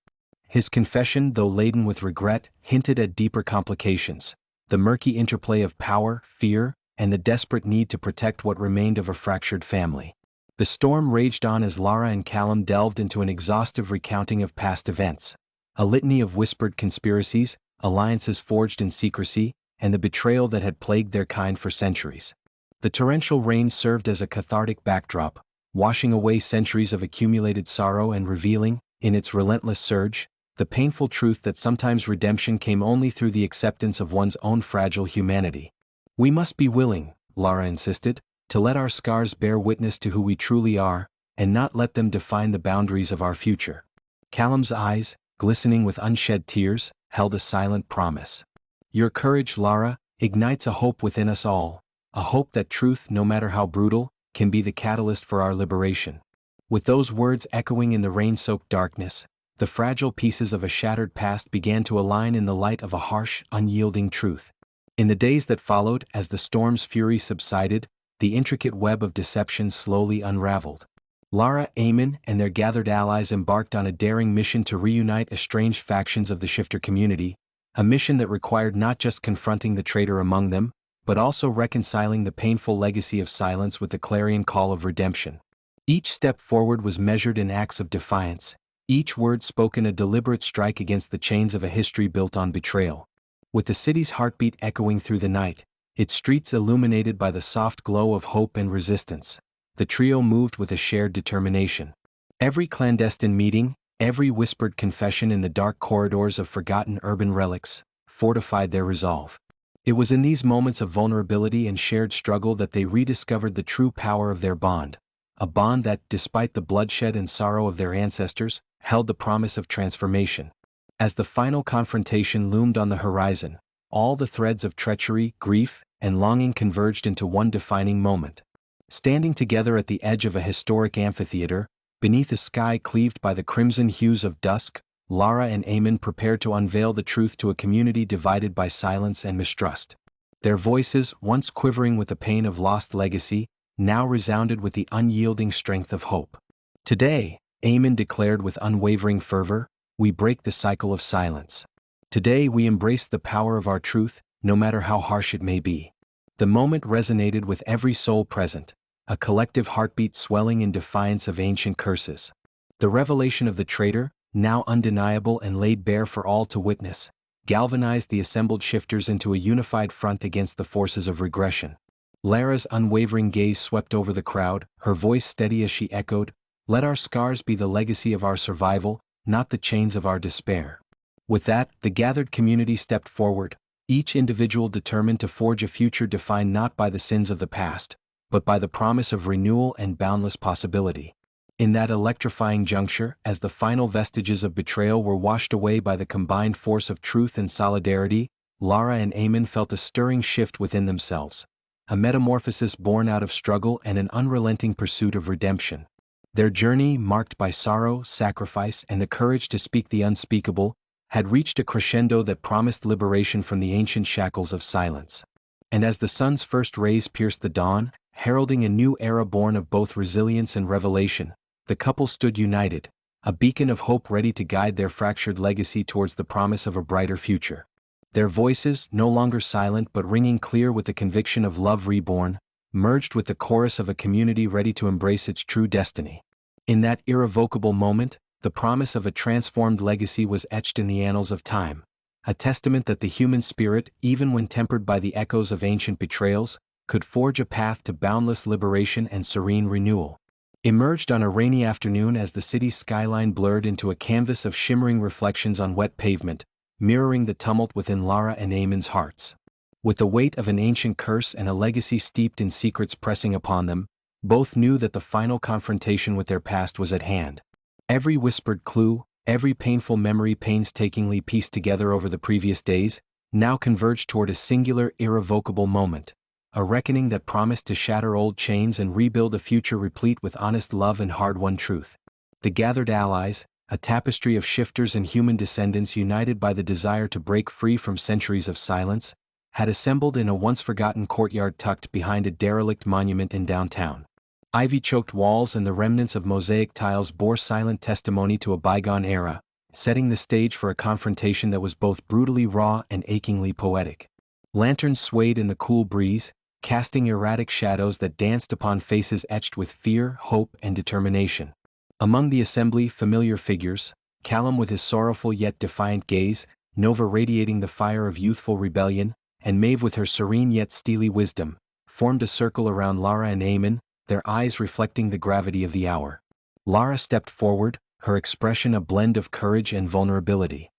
His confession, though laden with regret, hinted at deeper complications, the murky interplay of power, fear, and the desperate need to protect what remained of a fractured family. The storm raged on as Lara and Callum delved into an exhaustive recounting of past events, a litany of whispered conspiracies, alliances forged in secrecy, and the betrayal that had plagued their kind for centuries. The torrential rain served as a cathartic backdrop, washing away centuries of accumulated sorrow and revealing, in its relentless surge, the painful truth that sometimes redemption came only through the acceptance of one's own fragile humanity. "We must be willing," Lara insisted, "to let our scars bear witness to who we truly are, and not let them define the boundaries of our future." Callum's eyes, glistening with unshed tears, held a silent promise. "Your courage, Lara, ignites a hope within us all, a hope that truth, no matter how brutal, can be the catalyst for our liberation." With those words echoing in the rain-soaked darkness, the fragile pieces of a shattered past began to align in the light of a harsh, unyielding truth. In the days that followed, as the storm's fury subsided, the intricate web of deception slowly unraveled. Lara, Amon, and their gathered allies embarked on a daring mission to reunite estranged factions of the shifter community, a mission that required not just confronting the traitor among them, but also reconciling the painful legacy of silence with the clarion call of redemption. Each step forward was measured in acts of defiance, each word spoken a deliberate strike against the chains of a history built on betrayal. With the city's heartbeat echoing through the night, its streets illuminated by the soft glow of hope and resistance, the trio moved with a shared determination. Every clandestine meeting, every whispered confession in the dark corridors of forgotten urban relics, fortified their resolve. It was in these moments of vulnerability and shared struggle that they rediscovered the true power of their bond, a bond that, despite the bloodshed and sorrow of their ancestors, held the promise of transformation. As the final confrontation loomed on the horizon, all the threads of treachery, grief, and longing converged into one defining moment. Standing together at the edge of a historic amphitheater, beneath a sky cleaved by the crimson hues of dusk, Lara and Amon prepared to unveil the truth to a community divided by silence and mistrust. Their voices, once quivering with the pain of lost legacy, now resounded with the unyielding strength of hope. Today, Aemon declared with unwavering fervor, we break the cycle of silence. Today we embrace the power of our truth, no matter how harsh it may be. The moment resonated with every soul present, a collective heartbeat swelling in defiance of ancient curses. The revelation of the traitor, now undeniable and laid bare for all to witness, galvanized the assembled shifters into a unified front against the forces of regression. Lara's unwavering gaze swept over the crowd, her voice steady as she echoed, "Let our scars be the legacy of our survival, not the chains of our despair." With that, the gathered community stepped forward, each individual determined to forge a future defined not by the sins of the past, but by the promise of renewal and boundless possibility. In that electrifying juncture, as the final vestiges of betrayal were washed away by the combined force of truth and solidarity, Lara and Aemon felt a stirring shift within themselves, a metamorphosis born out of struggle and an unrelenting pursuit of redemption. Their journey, marked by sorrow, sacrifice, and the courage to speak the unspeakable, had reached a crescendo that promised liberation from the ancient shackles of silence. And as the sun's first rays pierced the dawn, heralding a new era born of both resilience and revelation, the couple stood united, a beacon of hope ready to guide their fractured legacy towards the promise of a brighter future. Their voices, no longer silent but ringing clear with the conviction of love reborn, merged with the chorus of a community ready to embrace its true destiny. In that irrevocable moment, the promise of a transformed legacy was etched in the annals of time, a testament that the human spirit, even when tempered by the echoes of ancient betrayals, could forge a path to boundless liberation and serene renewal. Emerged on a rainy afternoon as the city's skyline blurred into a canvas of shimmering reflections on wet pavement, mirroring the tumult within Lara and Aemon's hearts. With the weight of an ancient curse and a legacy steeped in secrets pressing upon them, both knew that the final confrontation with their past was at hand. Every whispered clue, every painful memory painstakingly pieced together over the previous days, now converged toward a singular, irrevocable moment, a reckoning that promised to shatter old chains and rebuild a future replete with honest love and hard-won truth. The gathered allies, a tapestry of shifters and human descendants united by the desire to break free from centuries of silence, had assembled in a once-forgotten courtyard tucked behind a derelict monument in downtown. Ivy-choked walls and the remnants of mosaic tiles bore silent testimony to a bygone era, setting the stage for a confrontation that was both brutally raw and achingly poetic. Lanterns swayed in the cool breeze, casting erratic shadows that danced upon faces etched with fear, hope, and determination. Among the assembly, familiar figures, Callum with his sorrowful yet defiant gaze, Nova radiating the fire of youthful rebellion, and Maeve with her serene yet steely wisdom, formed a circle around Lara and Aemon, their eyes reflecting the gravity of the hour. Lara stepped forward, her expression a blend of courage and vulnerability.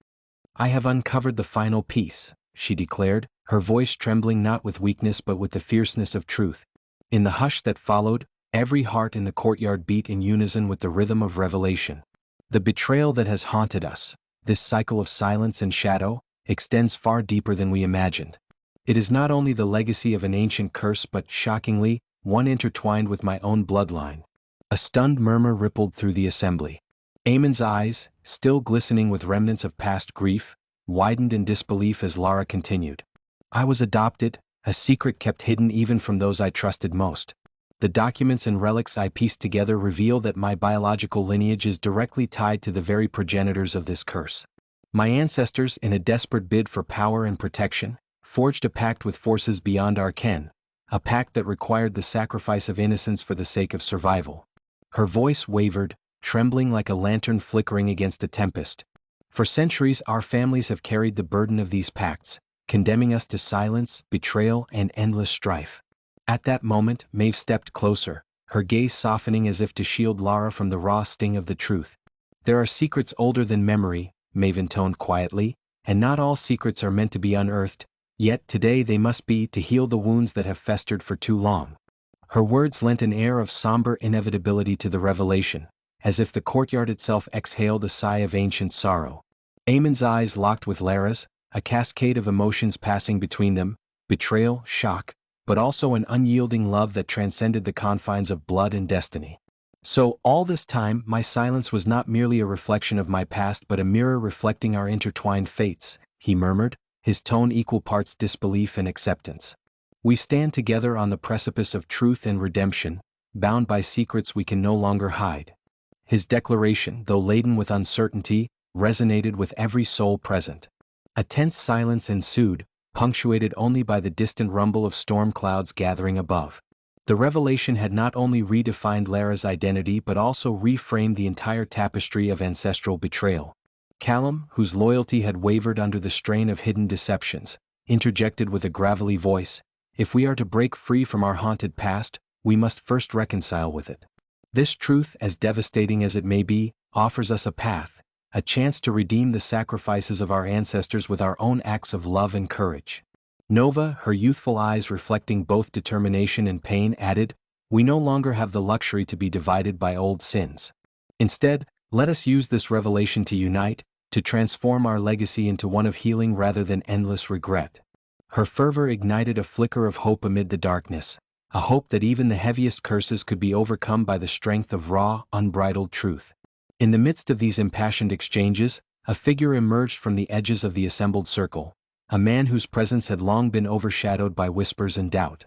"I have uncovered the final piece," she declared, her voice trembling not with weakness but with the fierceness of truth. In the hush that followed, every heart in the courtyard beat in unison with the rhythm of revelation. The betrayal that has haunted us, this cycle of silence and shadow, extends far deeper than we imagined. It is not only the legacy of an ancient curse but, shockingly, one intertwined with my own bloodline. A stunned murmur rippled through the assembly. Aemon's eyes, still glistening with remnants of past grief, widened in disbelief as Lara continued. "I was adopted, a secret kept hidden even from those I trusted most. The documents and relics I pieced together reveal that my biological lineage is directly tied to the very progenitors of this curse. My ancestors, in a desperate bid for power and protection, forged a pact with forces beyond our ken, a pact that required the sacrifice of innocence for the sake of survival." Her voice wavered, trembling like a lantern flickering against a tempest. "For centuries our families have carried the burden of these pacts, condemning us to silence, betrayal, and endless strife." At that moment, Maeve stepped closer, her gaze softening as if to shield Lara from the raw sting of the truth. "There are secrets older than memory," Maeve intoned quietly, "and not all secrets are meant to be unearthed, yet today they must be to heal the wounds that have festered for too long." Her words lent an air of somber inevitability to the revelation, as if the courtyard itself exhaled a sigh of ancient sorrow. Aemon's eyes locked with Lara's, a cascade of emotions passing between them, betrayal, shock, but also an unyielding love that transcended the confines of blood and destiny. "So, all this time, my silence was not merely a reflection of my past but a mirror reflecting our intertwined fates," he murmured, his tone equal parts disbelief and acceptance. We stand together on the precipice of truth and redemption, bound by secrets we can no longer hide. His declaration, though laden with uncertainty, resonated with every soul present. A tense silence ensued, punctuated only by the distant rumble of storm clouds gathering above. The revelation had not only redefined Lara's identity but also reframed the entire tapestry of ancestral betrayal. Callum, whose loyalty had wavered under the strain of hidden deceptions, interjected with a gravelly voice, "If we are to break free from our haunted past, we must first reconcile with it. This truth, as devastating as it may be, offers us a path, a chance to redeem the sacrifices of our ancestors with our own acts of love and courage." Nova, her youthful eyes reflecting both determination and pain, added, "We no longer have the luxury to be divided by old sins. Instead, let us use this revelation to unite, to transform our legacy into one of healing rather than endless regret." Her fervor ignited a flicker of hope amid the darkness, a hope that even the heaviest curses could be overcome by the strength of raw, unbridled truth. In the midst of these impassioned exchanges, a figure emerged from the edges of the assembled circle, a man whose presence had long been overshadowed by whispers and doubt.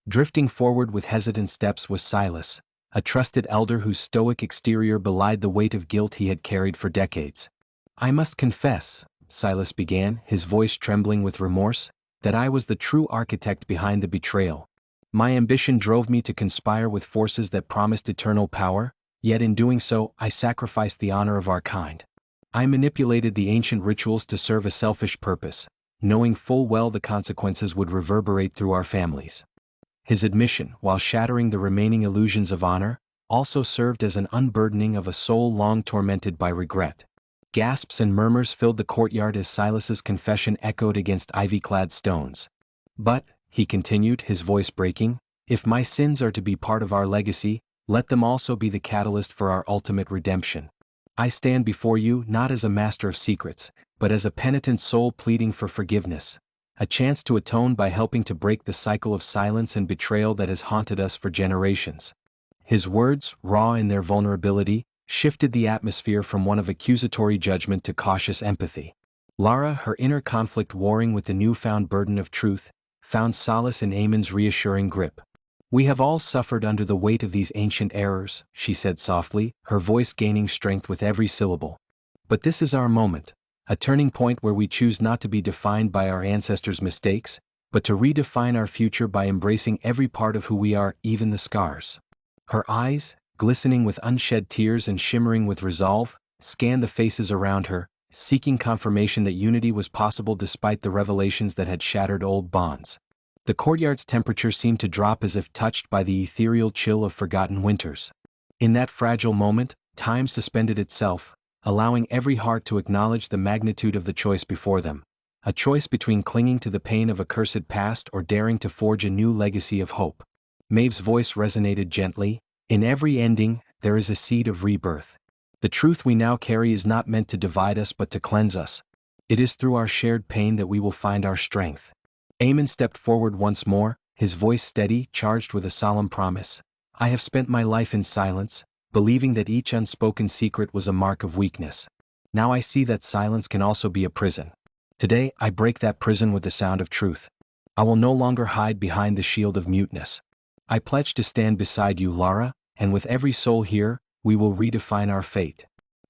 Drifting forward with hesitant steps was Silas, a trusted elder whose stoic exterior belied the weight of guilt he had carried for decades. "I must confess," Silas began, his voice trembling with remorse, "that I was the true architect behind the betrayal. My ambition drove me to conspire with forces that promised eternal power, yet in doing so I sacrificed the honor of our kind. I manipulated the ancient rituals to serve a selfish purpose, knowing full well the consequences would reverberate through our families." His admission, while shattering the remaining illusions of honor, also served as an unburdening of a soul long tormented by regret. Gasps and murmurs filled the courtyard as Silas's confession echoed against ivy-clad stones. "But," he continued, his voice breaking, "if my sins are to be part of our legacy, let them also be the catalyst for our ultimate redemption. I stand before you not as a master of secrets, but as a penitent soul pleading for forgiveness, a chance to atone by helping to break the cycle of silence and betrayal that has haunted us for generations." His words, raw in their vulnerability, shifted the atmosphere from one of accusatory judgment to cautious empathy. Lara, her inner conflict warring with the newfound burden of truth, found solace in Amon's reassuring grip. "We have all suffered under the weight of these ancient errors," she said softly, her voice gaining strength with every syllable. "But this is our moment, a turning point where we choose not to be defined by our ancestors' mistakes, but to redefine our future by embracing every part of who we are, even the scars." Her eyes, glistening with unshed tears and shimmering with resolve, scanned the faces around her, seeking confirmation that unity was possible despite the revelations that had shattered old bonds. The courtyard's temperature seemed to drop as if touched by the ethereal chill of forgotten winters. In that fragile moment, time suspended itself, allowing every heart to acknowledge the magnitude of the choice before them, a choice between clinging to the pain of a cursed past or daring to forge a new legacy of hope. Maeve's voice resonated gently, "In every ending, there is a seed of rebirth. The truth we now carry is not meant to divide us but to cleanse us. It is through our shared pain that we will find our strength." Amon stepped forward once more, his voice steady, charged with a solemn promise. "I have spent my life in silence, believing that each unspoken secret was a mark of weakness. Now I see that silence can also be a prison. Today I break that prison with the sound of truth. I will no longer hide behind the shield of muteness. I pledge to stand beside you, Lara, and with every soul here, we will redefine our fate."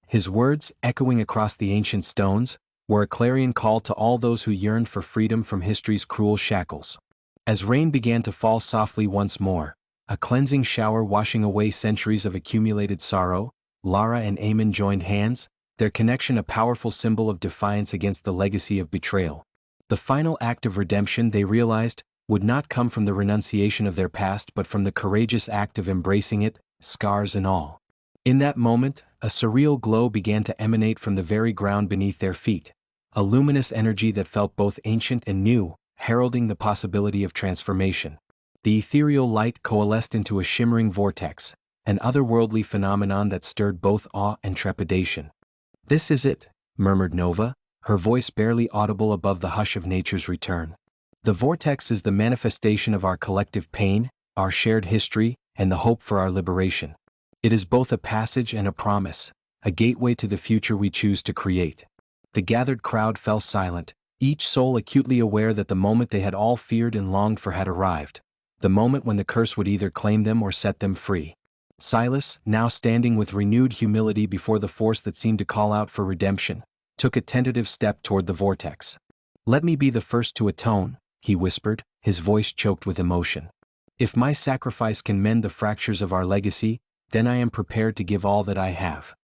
His words, echoing across the ancient stones, were a clarion call to all those who yearned for freedom from history's cruel shackles. As rain began to fall softly once more, a cleansing shower washing away centuries of accumulated sorrow, Lara and Amon joined hands, their connection a powerful symbol of defiance against the legacy of betrayal. The final act of redemption, they realized, would not come from the renunciation of their past but from the courageous act of embracing it, scars and all. In that moment, a surreal glow began to emanate from the very ground beneath their feet, a luminous energy that felt both ancient and new, heralding the possibility of transformation. The ethereal light coalesced into a shimmering vortex, an otherworldly phenomenon that stirred both awe and trepidation. "This is it," murmured Nova, her voice barely audible above the hush of nature's return. "The vortex is the manifestation of our collective pain, our shared history, and the hope for our liberation. It is both a passage and a promise, a gateway to the future we choose to create." The gathered crowd fell silent, each soul acutely aware that the moment they had all feared and longed for had arrived, the moment when the curse would either claim them or set them free. Silas, now standing with renewed humility before the force that seemed to call out for redemption, took a tentative step toward the vortex. "Let me be the first to atone," he whispered, his voice choked with emotion. "If my sacrifice can mend the fractures of our legacy, then I am prepared to give all that I have."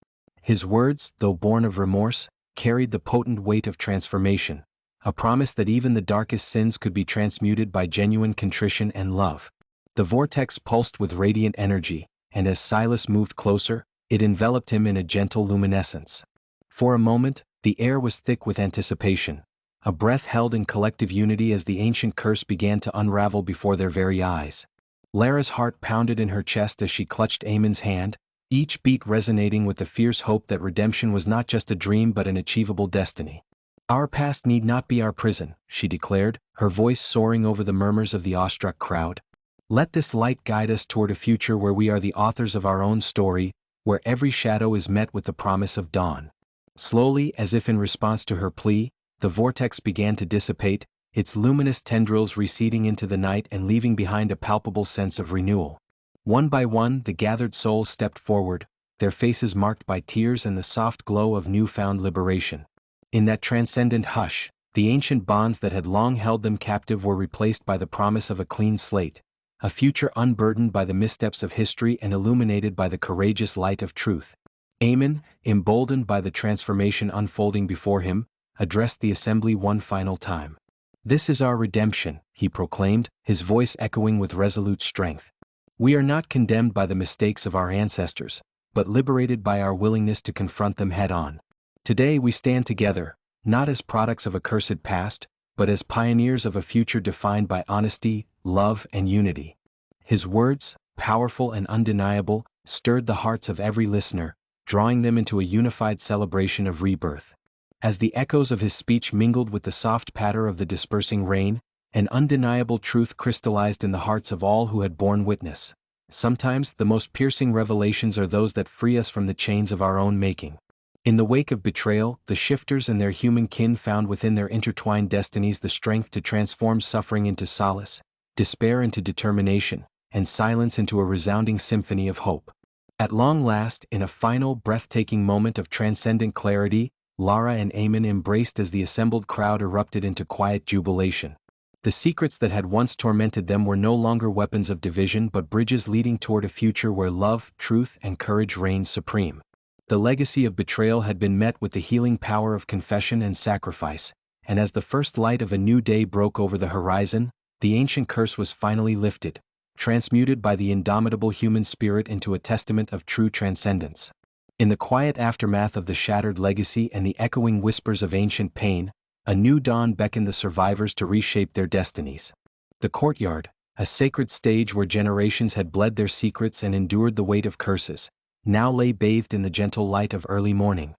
His words, though born of remorse, carried the potent weight of transformation, a promise that even the darkest sins could be transmuted by genuine contrition and love. The vortex pulsed with radiant energy, and as Silas moved closer, it enveloped him in a gentle luminescence. For a moment, the air was thick with anticipation, a breath held in collective unity as the ancient curse began to unravel before their very eyes. Lara's heart pounded in her chest as she clutched Amon's hand, each beat resonating with the fierce hope that redemption was not just a dream but an achievable destiny. "Our past need not be our prison," she declared, her voice soaring over the murmurs of the awestruck crowd. "Let this light guide us toward a future where we are the authors of our own story, where every shadow is met with the promise of dawn." Slowly, as if in response to her plea, the vortex began to dissipate, its luminous tendrils receding into the night and leaving behind a palpable sense of renewal. One by one, the gathered souls stepped forward, their faces marked by tears and the soft glow of newfound liberation. In that transcendent hush, the ancient bonds that had long held them captive were replaced by the promise of a clean slate, a future unburdened by the missteps of history and illuminated by the courageous light of truth. Amon, emboldened by the transformation unfolding before him, addressed the assembly one final time. "This is our redemption," he proclaimed, his voice echoing with resolute strength. "We are not condemned by the mistakes of our ancestors, but liberated by our willingness to confront them head-on. Today we stand together, not as products of a cursed past, but as pioneers of a future defined by honesty, love, and unity." His words, powerful and undeniable, stirred the hearts of every listener, drawing them into a unified celebration of rebirth. As the echoes of his speech mingled with the soft patter of the dispersing rain, an undeniable truth crystallized in the hearts of all who had borne witness. Sometimes the most piercing revelations are those that free us from the chains of our own making. In the wake of betrayal, the shifters and their human kin found within their intertwined destinies the strength to transform suffering into solace, despair into determination, and silence into a resounding symphony of hope. At long last, in a final, breathtaking moment of transcendent clarity, Lara and Amon embraced as the assembled crowd erupted into quiet jubilation. The secrets that had once tormented them were no longer weapons of division but bridges leading toward a future where love, truth, and courage reigned supreme. The legacy of betrayal had been met with the healing power of confession and sacrifice, and as the first light of a new day broke over the horizon, the ancient curse was finally lifted, transmuted by the indomitable human spirit into a testament of true transcendence. In the quiet aftermath of the shattered legacy and the echoing whispers of ancient pain, a new dawn beckoned the survivors to reshape their destinies. The courtyard, a sacred stage where generations had bled their secrets and endured the weight of curses, now lay bathed in the gentle light of early morning.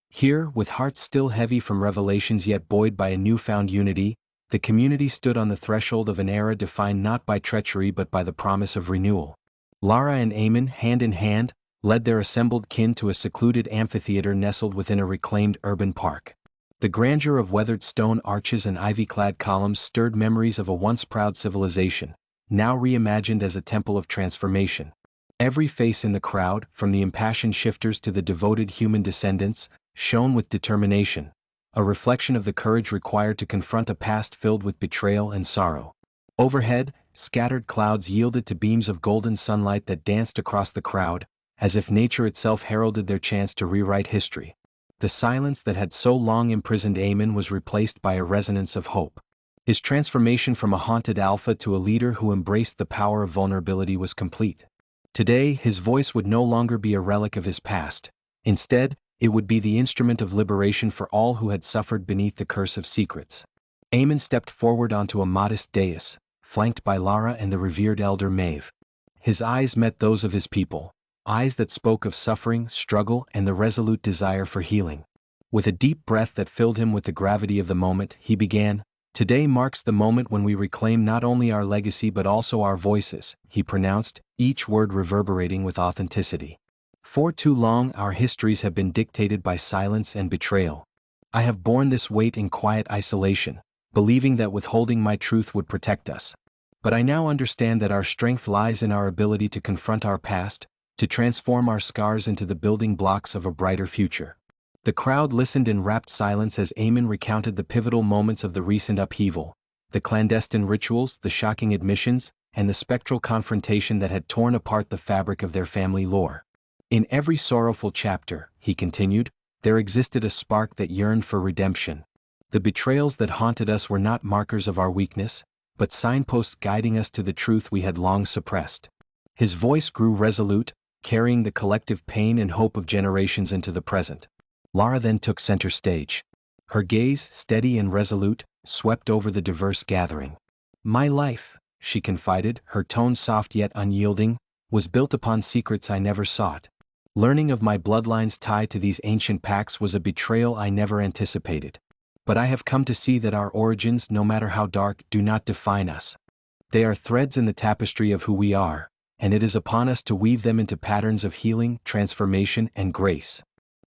Here, with hearts still heavy from revelations yet buoyed by a newfound unity, the community stood on the threshold of an era defined not by treachery but by the promise of renewal. Lara and Amon, hand in hand, led their assembled kin to a secluded amphitheater nestled within a reclaimed urban park. The grandeur of weathered stone arches and ivy-clad columns stirred memories of a once proud civilization, now reimagined as a temple of transformation. Every face in the crowd, from the impassioned shifters to the devoted human descendants, shone with determination, a reflection of the courage required to confront a past filled with betrayal and sorrow. Overhead, scattered clouds yielded to beams of golden sunlight that danced across the crowd, as if nature itself heralded their chance to rewrite history. The silence that had so long imprisoned Amon was replaced by a resonance of hope. His transformation from a haunted alpha to a leader who embraced the power of vulnerability was complete. Today, his voice would no longer be a relic of his past. Instead, it would be the instrument of liberation for all who had suffered beneath the curse of secrets. Amon stepped forward onto a modest dais, flanked by Lara and the revered elder Maeve. His eyes met those of his people, eyes that spoke of suffering, struggle, and the resolute desire for healing. With a deep breath that filled him with the gravity of the moment, he began, "Today marks the moment when we reclaim not only our legacy but also our voices," he pronounced, each word reverberating with authenticity. "For too long our histories have been dictated by silence and betrayal. I have borne this weight in quiet isolation, believing that withholding my truth would protect us. But I now understand that our strength lies in our ability to confront our past, to transform our scars into the building blocks of a brighter future. The crowd listened in rapt silence as Eamon recounted the pivotal moments of the recent upheaval, the clandestine rituals, the shocking admissions, and the spectral confrontation that had torn apart the fabric of their family lore. In every sorrowful chapter, he continued, there existed a spark that yearned for redemption. The betrayals that haunted us were not markers of our weakness, but signposts guiding us to the truth we had long suppressed. His voice grew resolute, carrying the collective pain and hope of generations into the present. Lara then took center stage. Her gaze, steady and resolute, swept over the diverse gathering. My life, she confided, her tone soft yet unyielding, was built upon secrets I never sought. Learning of my bloodline's tie to these ancient pacts was a betrayal I never anticipated. But I have come to see that our origins, no matter how dark, do not define us. They are threads in the tapestry of who we are, and it is upon us to weave them into patterns of healing, transformation, and grace.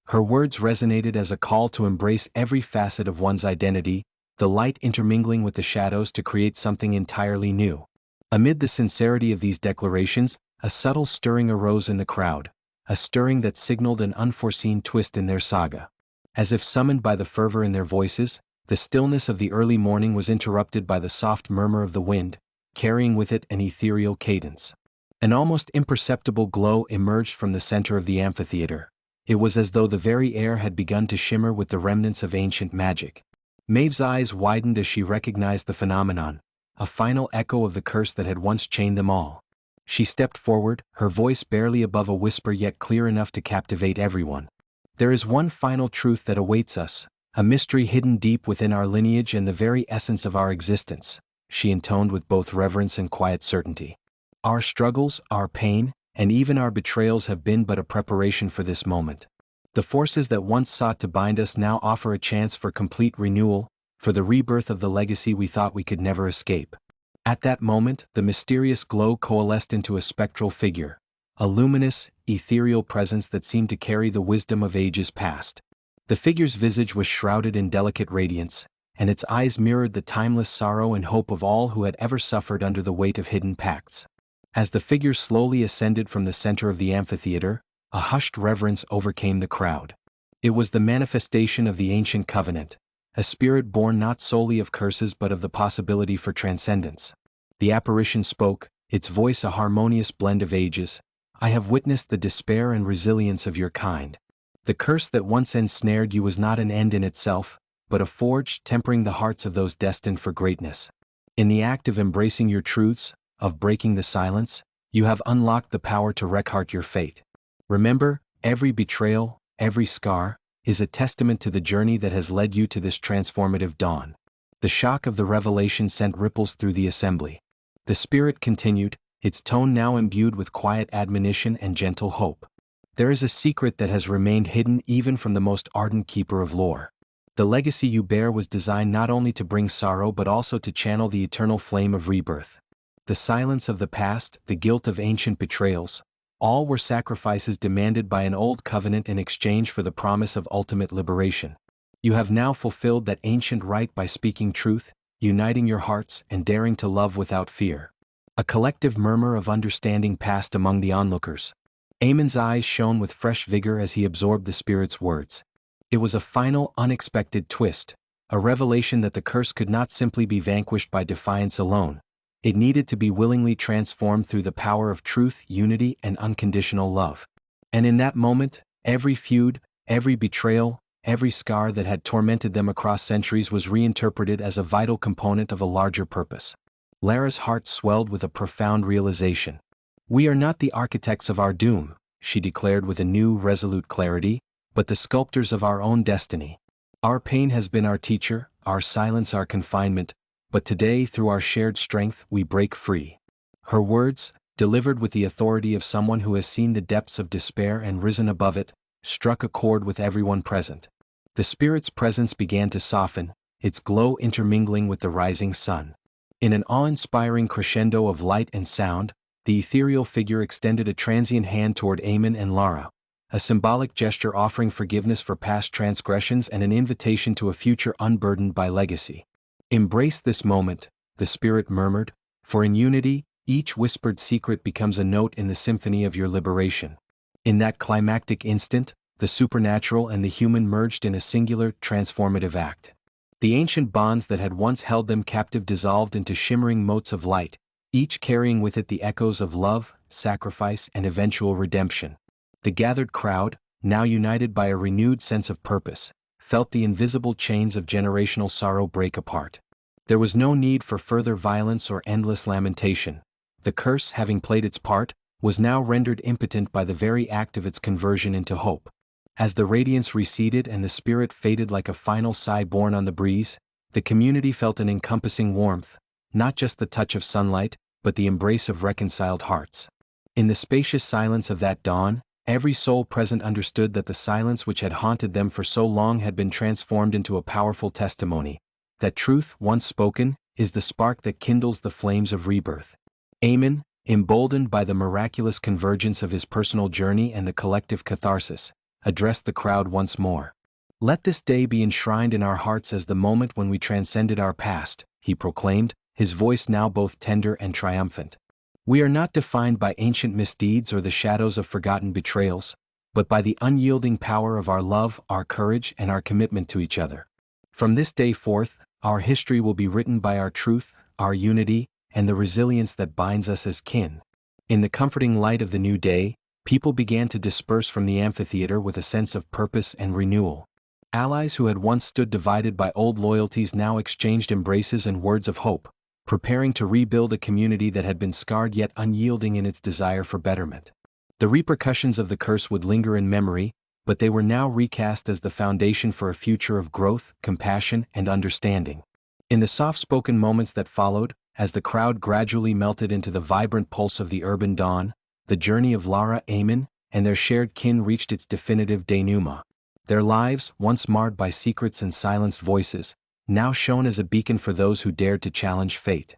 Her words resonated as a call to embrace every facet of one's identity, the light intermingling with the shadows to create something entirely new. Amid the sincerity of these declarations, a subtle stirring arose in the crowd, a stirring that signaled an unforeseen twist in their saga. As if summoned by the fervor in their voices, the stillness of the early morning was interrupted by the soft murmur of the wind, carrying with it an ethereal cadence. An almost imperceptible glow emerged from the center of the amphitheater. It was as though the very air had begun to shimmer with the remnants of ancient magic. Maeve's eyes widened as she recognized the phenomenon, a final echo of the curse that had once chained them all. She stepped forward, her voice barely above a whisper yet clear enough to captivate everyone. There is one final truth that awaits us, a mystery hidden deep within our lineage and the very essence of our existence, she intoned with both reverence and quiet certainty. Our struggles, our pain, and even our betrayals have been but a preparation for this moment. The forces that once sought to bind us now offer a chance for complete renewal, for the rebirth of the legacy we thought we could never escape. At that moment, the mysterious glow coalesced into a spectral figure, a luminous, ethereal presence that seemed to carry the wisdom of ages past. The figure's visage was shrouded in delicate radiance, and its eyes mirrored the timeless sorrow and hope of all who had ever suffered under the weight of hidden pacts. As the figure slowly ascended from the center of the amphitheater, a hushed reverence overcame the crowd. It was the manifestation of the ancient covenant, a spirit born not solely of curses but of the possibility for transcendence. The apparition spoke, its voice a harmonious blend of ages. I have witnessed the despair and resilience of your kind. The curse that once ensnared you was not an end in itself, but a forge tempering the hearts of those destined for greatness. In the act of embracing your truths, of breaking the silence, you have unlocked the power to wreck your fate. Remember, every betrayal, every scar, is a testament to the journey that has led you to this transformative dawn. The shock of the revelation sent ripples through the assembly. The spirit continued, its tone now imbued with quiet admonition and gentle hope. There is a secret that has remained hidden even from the most ardent keeper of lore. The legacy you bear was designed not only to bring sorrow but also to channel the eternal flame of rebirth. The silence of the past, the guilt of ancient betrayals, all were sacrifices demanded by an old covenant in exchange for the promise of ultimate liberation. You have now fulfilled that ancient rite by speaking truth, uniting your hearts, and daring to love without fear. A collective murmur of understanding passed among the onlookers. Eamon's eyes shone with fresh vigor as he absorbed the spirit's words. It was a final, unexpected twist, a revelation that the curse could not simply be vanquished by defiance alone. It needed to be willingly transformed through the power of truth, unity, and unconditional love. And in that moment, every feud, every betrayal, every scar that had tormented them across centuries was reinterpreted as a vital component of a larger purpose. Lara's heart swelled with a profound realization. We are not the architects of our doom, she declared with a new, resolute clarity, but the sculptors of our own destiny. Our pain has been our teacher, our silence our confinement, but today, through our shared strength, we break free. Her words, delivered with the authority of someone who has seen the depths of despair and risen above it, struck a chord with everyone present. The spirit's presence began to soften, its glow intermingling with the rising sun. In an awe-inspiring crescendo of light and sound, the ethereal figure extended a transient hand toward Eamon and Lara, a symbolic gesture offering forgiveness for past transgressions and an invitation to a future unburdened by legacy. Embrace this moment, the spirit murmured, for in unity, each whispered secret becomes a note in the symphony of your liberation. In that climactic instant, the supernatural and the human merged in a singular, transformative act. The ancient bonds that had once held them captive dissolved into shimmering motes of light, each carrying with it the echoes of love, sacrifice, and eventual redemption. The gathered crowd, now united by a renewed sense of purpose, felt the invisible chains of generational sorrow break apart. There was no need for further violence or endless lamentation. The curse, having played its part, was now rendered impotent by the very act of its conversion into hope. As the radiance receded and the spirit faded like a final sigh borne on the breeze, the community felt an encompassing warmth, not just the touch of sunlight, but the embrace of reconciled hearts. In the spacious silence of that dawn, every soul present understood that the silence which had haunted them for so long had been transformed into a powerful testimony, that truth, once spoken, is the spark that kindles the flames of rebirth. Amen, emboldened by the miraculous convergence of his personal journey and the collective catharsis, addressed the crowd once more. "Let this day be enshrined in our hearts as the moment when we transcended our past," he proclaimed, his voice now both tender and triumphant. "We are not defined by ancient misdeeds or the shadows of forgotten betrayals, but by the unyielding power of our love, our courage, and our commitment to each other. From this day forth, our history will be written by our truth, our unity, and the resilience that binds us as kin." In the comforting light of the new day, people began to disperse from the amphitheater with a sense of purpose and renewal. Allies who had once stood divided by old loyalties now exchanged embraces and words of hope, preparing to rebuild a community that had been scarred yet unyielding in its desire for betterment. The repercussions of the curse would linger in memory, but they were now recast as the foundation for a future of growth, compassion, and understanding. In the soft-spoken moments that followed, as the crowd gradually melted into the vibrant pulse of the urban dawn, the journey of Lara, Eamon, and their shared kin reached its definitive denouement. Their lives, once marred by secrets and silenced voices, now shone as a beacon for those who dared to challenge fate.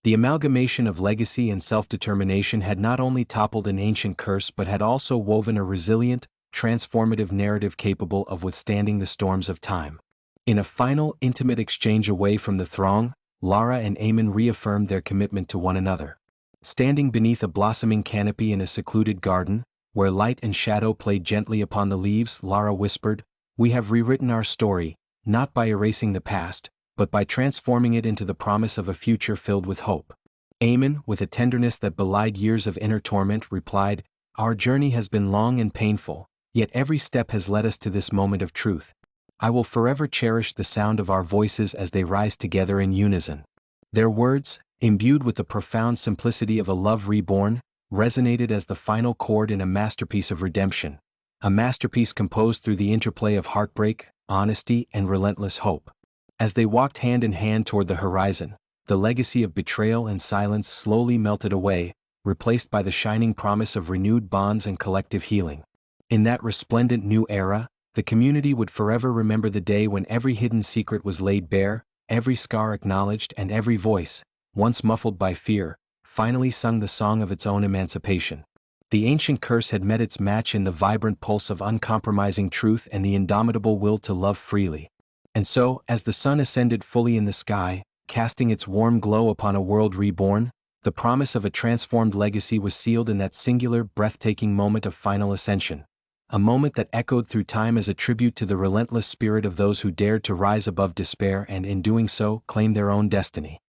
The amalgamation of legacy and self-determination had not only toppled an ancient curse but had also woven a resilient, transformative narrative capable of withstanding the storms of time. In a final, intimate exchange away from the throng, Lara and Eamon reaffirmed their commitment to one another. Standing beneath a blossoming canopy in a secluded garden, where light and shadow played gently upon the leaves, Lara whispered, "We have rewritten our story, not by erasing the past, but by transforming it into the promise of a future filled with hope." Eamon, with a tenderness that belied years of inner torment, replied, "Our journey has been long and painful, yet every step has led us to this moment of truth. I will forever cherish the sound of our voices as they rise together in unison." Their words, imbued with the profound simplicity of a love reborn, resonated as the final chord in a masterpiece of redemption, a masterpiece composed through the interplay of heartbreak, honesty, and relentless hope. As they walked hand in hand toward the horizon, the legacy of betrayal and silence slowly melted away, replaced by the shining promise of renewed bonds and collective healing. In that resplendent new era, the community would forever remember the day when every hidden secret was laid bare, every scar acknowledged, and every voice, once muffled by fear, finally sung the song of its own emancipation. The ancient curse had met its match in the vibrant pulse of uncompromising truth and the indomitable will to love freely. And so, as the sun ascended fully in the sky, casting its warm glow upon a world reborn, the promise of a transformed legacy was sealed in that singular, breathtaking moment of final ascension. A moment that echoed through time as a tribute to the relentless spirit of those who dared to rise above despair and in doing so, claim their own destiny.